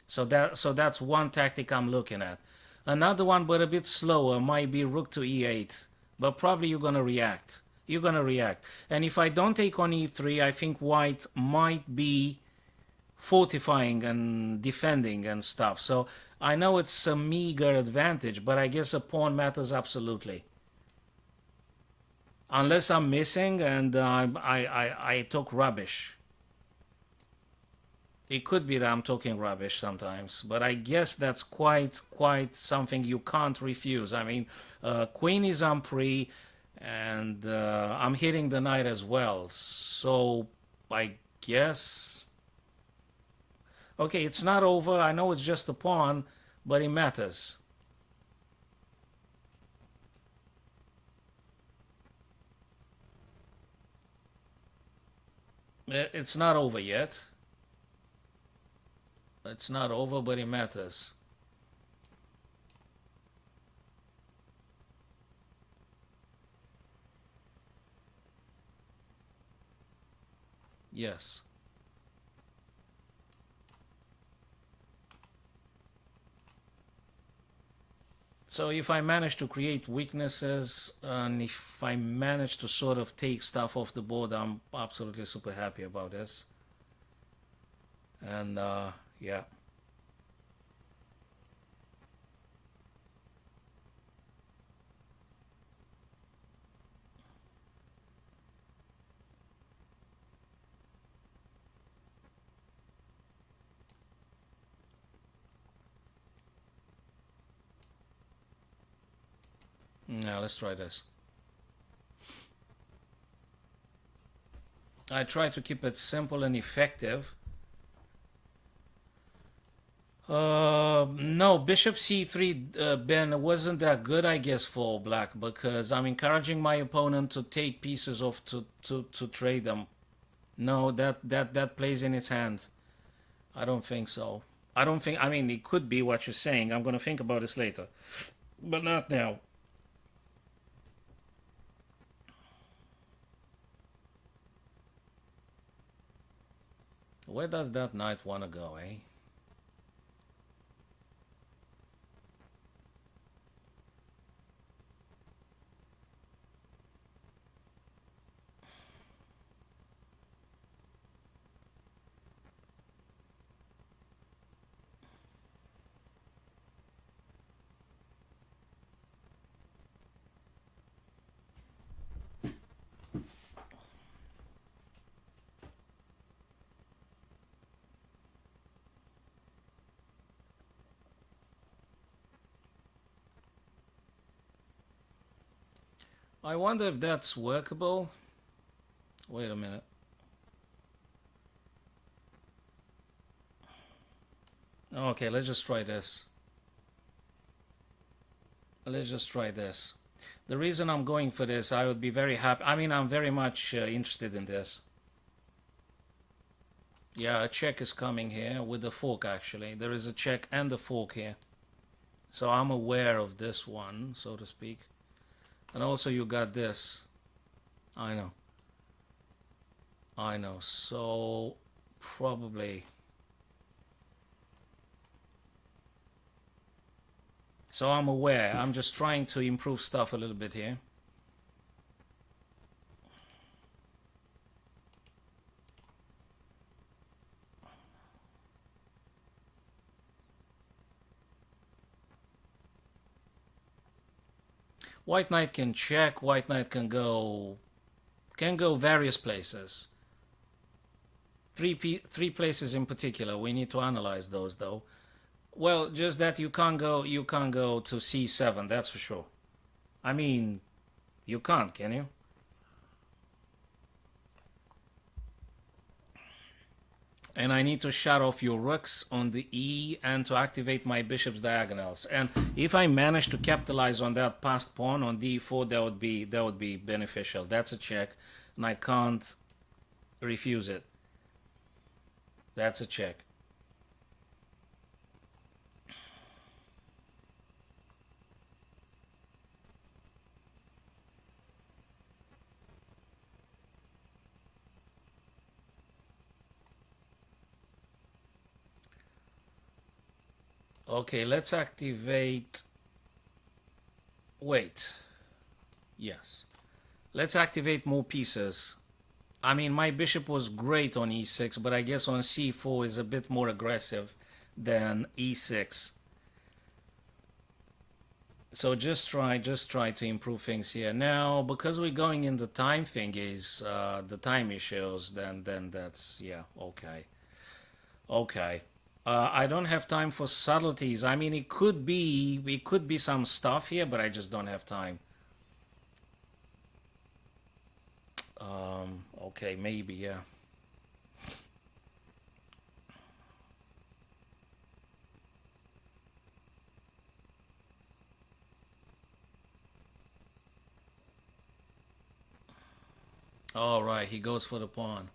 [SPEAKER 1] So that's one tactic I'm looking at. Another one, but a bit slower, might be rook to e8. But probably you're gonna react. You're gonna react. And if I don't take on e3, I think white might be fortifying and defending and stuff. So I know it's a meager advantage, but I guess a pawn matters absolutely. Unless I'm missing and I talk rubbish. It could be that I'm talking rubbish sometimes, but I guess that's quite something you can't refuse. I mean, queen is on pre, and I'm hitting the knight as well. So I guess okay, it's not over. I know it's just a pawn, but it matters. It's not over yet. It's not over, but it matters. Yes. So if I manage to create weaknesses and if I manage to sort of take stuff off the board, I'm absolutely super happy about this. And yeah. Now let's try this. I try to keep it simple and effective. No, bishop c3, Ben, wasn't that good, I guess, for black because I'm encouraging my opponent to take pieces off to trade them. No, that plays in its hand. I don't think so. I don't think. I mean, it could be what you're saying. I'm gonna think about this later, but not now. Where does that knight wanna go, eh? I wonder if that's workable. Wait a minute. Okay, let's just try this. Let's just try this. The reason I'm going for this, I would be very happy. I mean, I'm very much interested in this. Yeah, a check is coming here with the fork, actually. There is a check and a fork here. So I'm aware of this one, so to speak. And also you got this. I know. I know. So probably. So I'm aware. I'm just trying to improve stuff a little bit here. White knight can check. White knight can go various places. Three places in particular. We need to analyze those though. Well, just that you can't go to c7. That's for sure. I mean, you can't, can you? And I need to shut off your rooks on the E and to activate my bishop's diagonals. And if I manage to capitalize on that passed pawn on D4, that would be beneficial. That's a check, and I can't refuse it. That's a check. Okay, let's activate. Wait. Yes. Let's activate more pieces. I mean, my bishop was great on e6, but I guess on c4 is a bit more aggressive than e6. So just try to improve things here. Now, because we're going in the time thingies, the time issues, then that's, yeah, okay. Okay. I don't have time for subtleties. I mean, it could be some stuff here, but I just don't have time. Okay, maybe, yeah. All right, he goes for the pawn.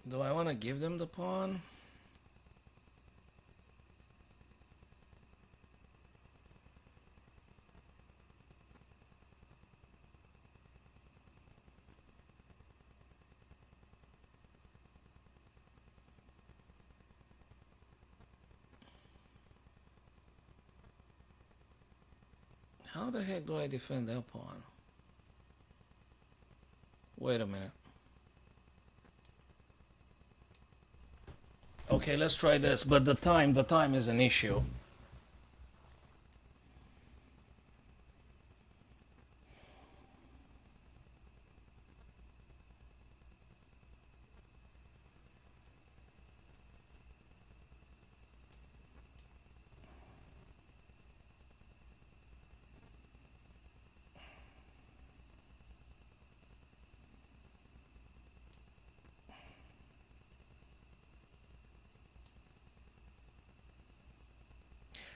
[SPEAKER 1] Do I want to give them the pawn? How the heck do I defend that pawn? Wait a minute. Okay, let's try this, but the time is an issue.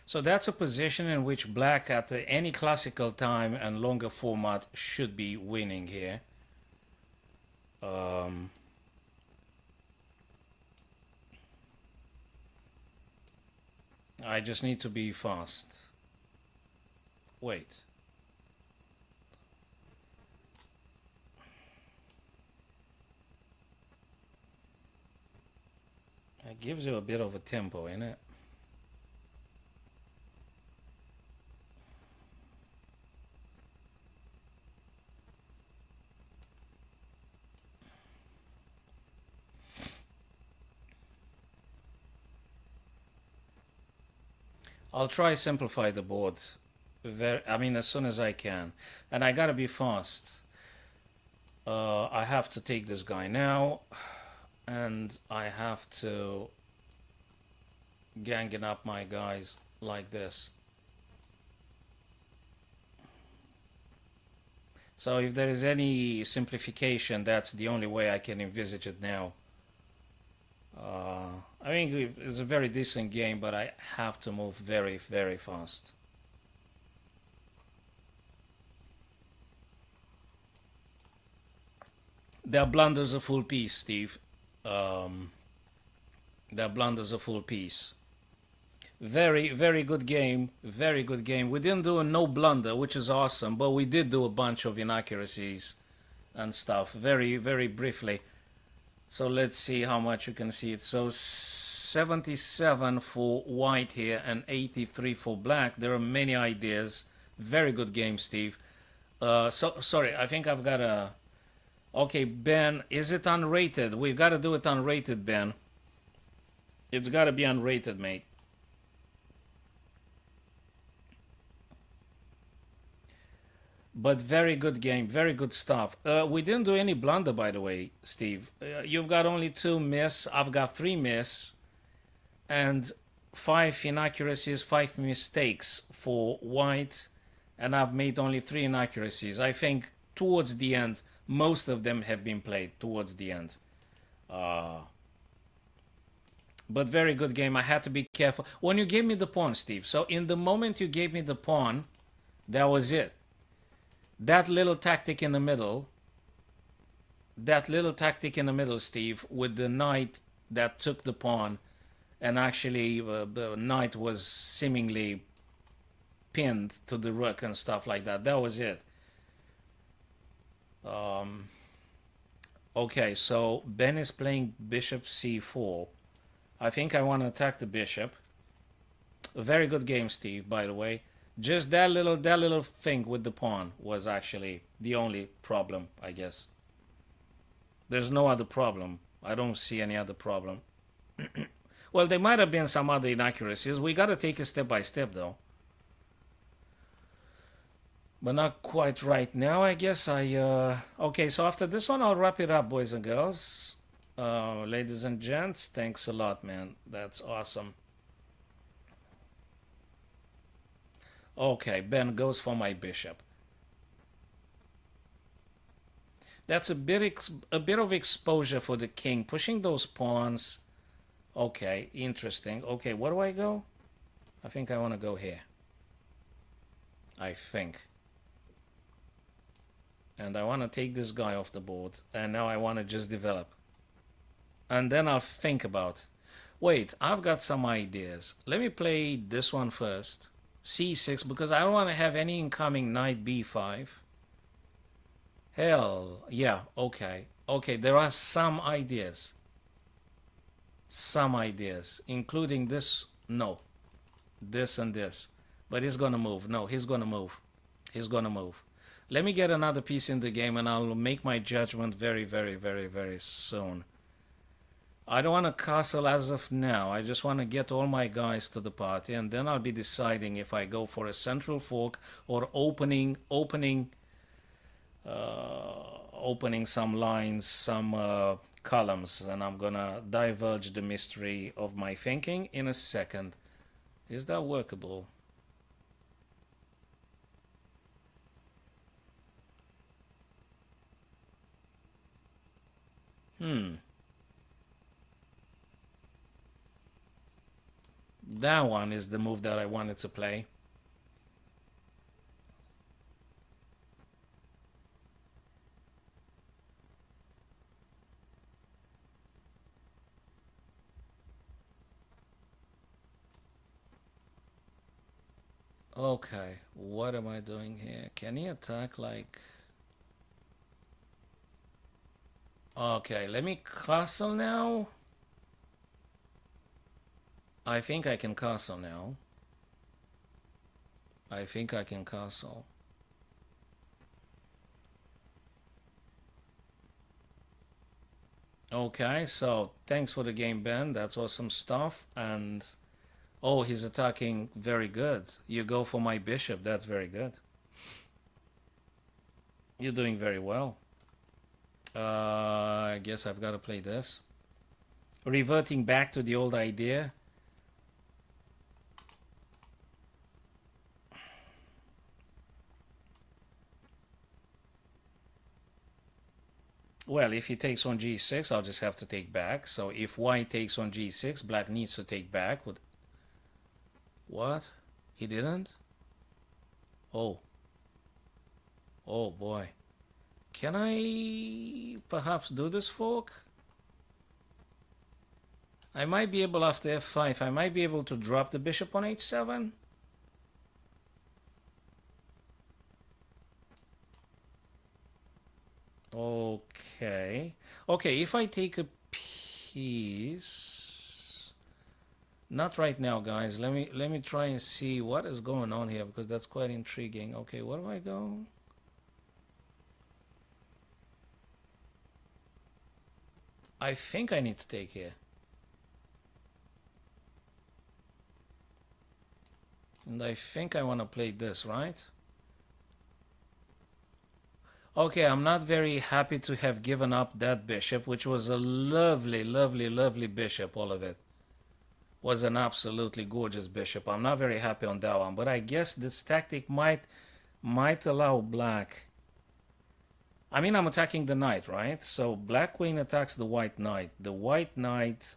[SPEAKER 1] So that's a position in which black at any classical time and longer format should be winning here. I just need to be fast. Wait. It gives you a bit of a tempo, innit? I'll try simplify the board. I mean, as soon as I can. And I gotta be fast. I have to take this guy now. And I have to ganging up my guys like this. So if there is any simplification, that's the only way I can envisage it now. I think it's a very decent game, but I have to move very, very fast. Their blunders a full piece, Steve. Their blunders a full piece. Very, very good game. Very good game. We didn't do a no blunder, which is awesome, but we did do a bunch of inaccuracies and stuff. Very, very briefly. So let's see how much you can see it. So 77 for white here and 83 for black. There are many ideas. Very good game, Steve. Sorry, I think I've got a... Okay, Ben, is it unrated? We've got to do it unrated, Ben. It's got to be unrated, mate. But very good game, very good stuff. We didn't do any blunder, by the way, Steve. You've got only 2 miss. I've got 3 miss. And 5 inaccuracies, 5 mistakes for white and I've made only 3 inaccuracies. I think towards the end, most of them have been played towards the end. Uh, but very good game. I had to be careful. When you gave me the pawn, Steve, so in the moment you gave me the pawn, that was it. That little tactic in the middle, Steve, with the knight that took the pawn, and actually the knight was seemingly pinned to the rook and stuff like that. That was it. Okay, so Ben is playing bishop c4. I think I want to attack the bishop. A very good game, Steve, by the way. Just that little thing with the pawn was actually the only problem, I guess. There's no other problem. I don't see any other problem. Well, there might have been some other inaccuracies. We got to take it step by step, though. But not quite right now, I guess. Okay, so after this one, I'll wrap it up, boys and girls. Ladies and gents, thanks a lot, man. That's awesome. Okay, Ben goes for my bishop. That's a bit of exposure for the king, pushing those pawns. Okay, interesting. Okay, where do I go? I think I want to go here. I think. And I want to take this guy off the board. And now I want to just develop. And then I'll think about. Wait, I've got some ideas. Let me play this one first. C6, because I don't want to have any incoming knight b5. Hell, yeah, okay. Okay, there are some ideas. Some ideas, including this. No. This and this. But he's going to move. No, he's going to move. He's going to move. Let me get another piece in the game and I'll make my judgment very, very, very, very soon. I don't want to castle as of now. I just want to get all my guys to the party and then I'll be deciding if I go for a central fork or opening some lines, some columns, and I'm gonna diverge the mystery of my thinking in a second. Is that workable? That one is the move that I wanted to play. Okay, what am I doing here? Can he attack like... Okay, let me castle now. I think I can castle now. I think I can castle. Okay, so thanks for the game, Ben. That's awesome stuff. And oh, he's attacking very good. You go for my bishop. That's very good. You're doing very well. I guess I've got to play this. Reverting back to the old idea. Well, if he takes on g6, I'll just have to take back. So if white takes on g6, black needs to take back. What? He didn't? Oh. Oh boy. Can I perhaps do this fork? I might be able after f5. I might be able to drop the bishop on h7. Okay. Okay, if I take a piece... Not right now, guys. Let me try and see what is going on here because that's quite intriguing. Okay, where do I go? I think I need to take here. And I think I want to play this, right? Okay, I'm not very happy to have given up that bishop, which was a lovely, lovely, lovely bishop, all of it. Was an absolutely gorgeous bishop. I'm not very happy on that one, but I guess this tactic might might allow black. I mean, I'm attacking the knight, right? So black queen attacks the white knight. The white knight,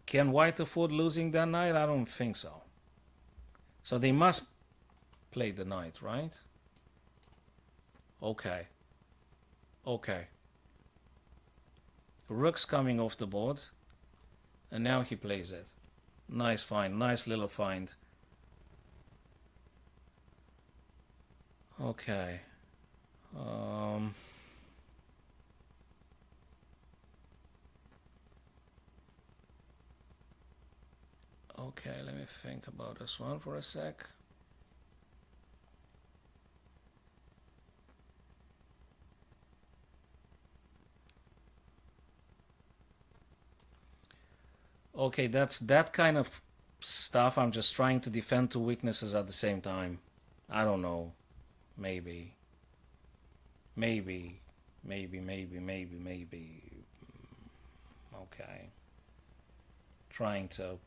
[SPEAKER 1] can white afford losing that knight? I don't think so. So they must play the knight, right? Okay. Okay. Rook's coming off the board. And now he plays it. Nice find. Nice little find. Okay. Okay, let me think about this one for a sec. Okay, that's that kind of stuff. I'm just trying to defend two weaknesses at the same time. I don't know. Maybe. Maybe. Maybe. Okay. Trying to.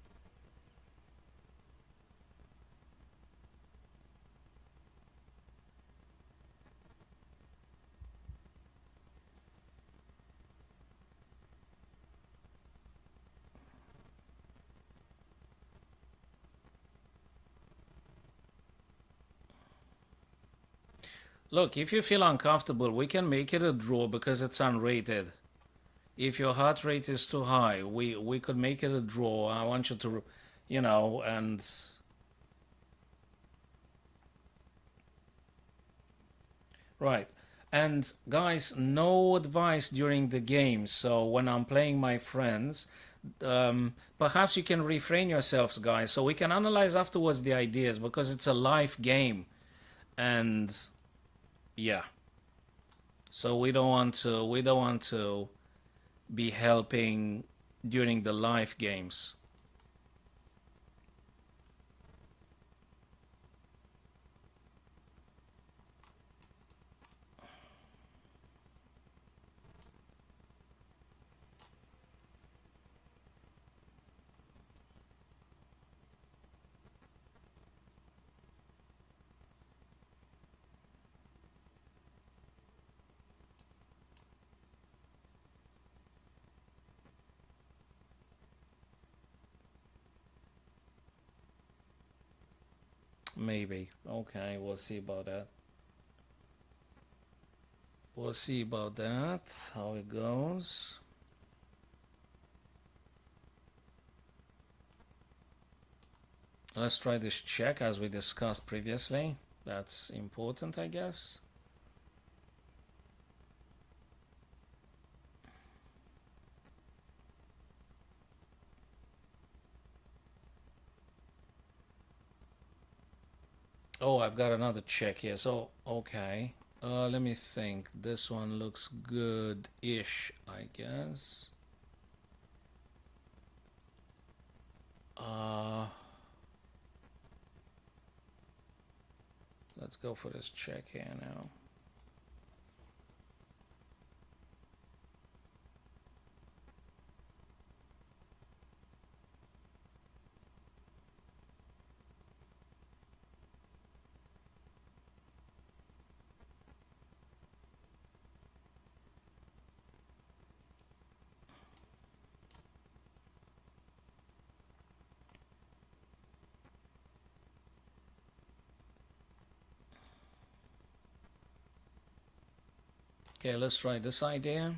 [SPEAKER 1] Look, if you feel uncomfortable, we can make it a draw because it's unrated. If your heart rate is too high, we could make it a draw. I want you to, and right. And guys, no advice during the game. So when I'm playing my friends, perhaps you can refrain yourselves, guys, so we can analyze afterwards the ideas because it's a live game, and yeah. So we don't want to be helping during the live games. Maybe. Okay, we'll see about that. We'll see about that, how it goes. Let's try this check as we discussed previously. That's important, I guess. Oh, I've got another check here. So, okay. Let me think. This one looks good-ish, I guess. Let's go for this check here now. Okay, let's try this idea.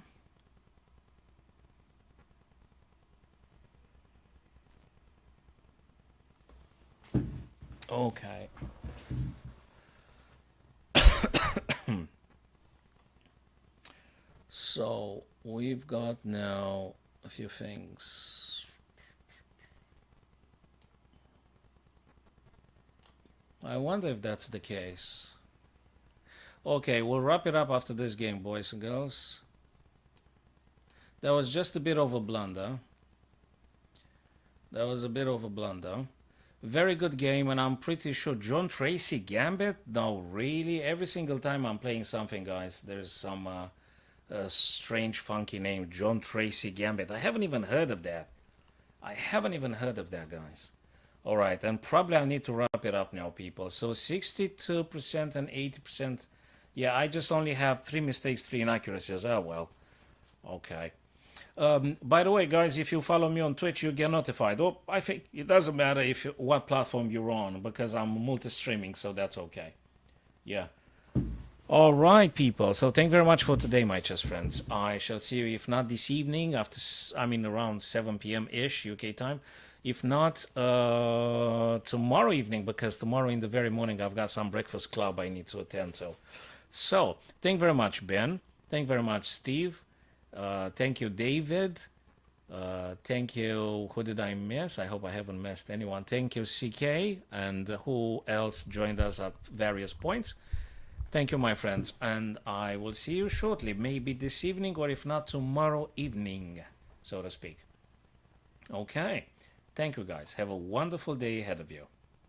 [SPEAKER 1] Okay. So we've got now a few things. I wonder if that's the case. Okay, we'll wrap it up after this game, boys and girls. That was just a bit of a blunder. That was a bit of a blunder. Very good game, and I'm pretty sure John Tracy Gambit. No, really, every single time I'm playing something, guys, there's some strange, funky name, John Tracy Gambit. I haven't even heard of that. I haven't even heard of that, guys. All right, and probably I need to wrap wrap it up now, people. So 62% and 80%. Yeah, I just only have 3 mistakes, 3 inaccuracies. Oh, well. Okay. By the way, guys, if you follow me on Twitch, you get notified. Oh, I think it doesn't matter what platform you're on because I'm multi-streaming, so that's okay. Yeah. All right, people. So thank you very much for today, my chess friends. I shall see you, if not this evening, around 7 p.m.-ish UK time. If not, tomorrow evening, because tomorrow in the very morning I've got some breakfast club I need to attend to. So thank you very much, Ben. Thank you very much, Steve. Thank you, David. Thank you. Who did I miss? I hope I haven't missed anyone. Thank you, CK, and who else joined us at various points. Thank you, my friends, and I will see you shortly, maybe this evening, or if not, tomorrow evening, so to speak. Okay. Thank you, guys. Have a wonderful day ahead of you.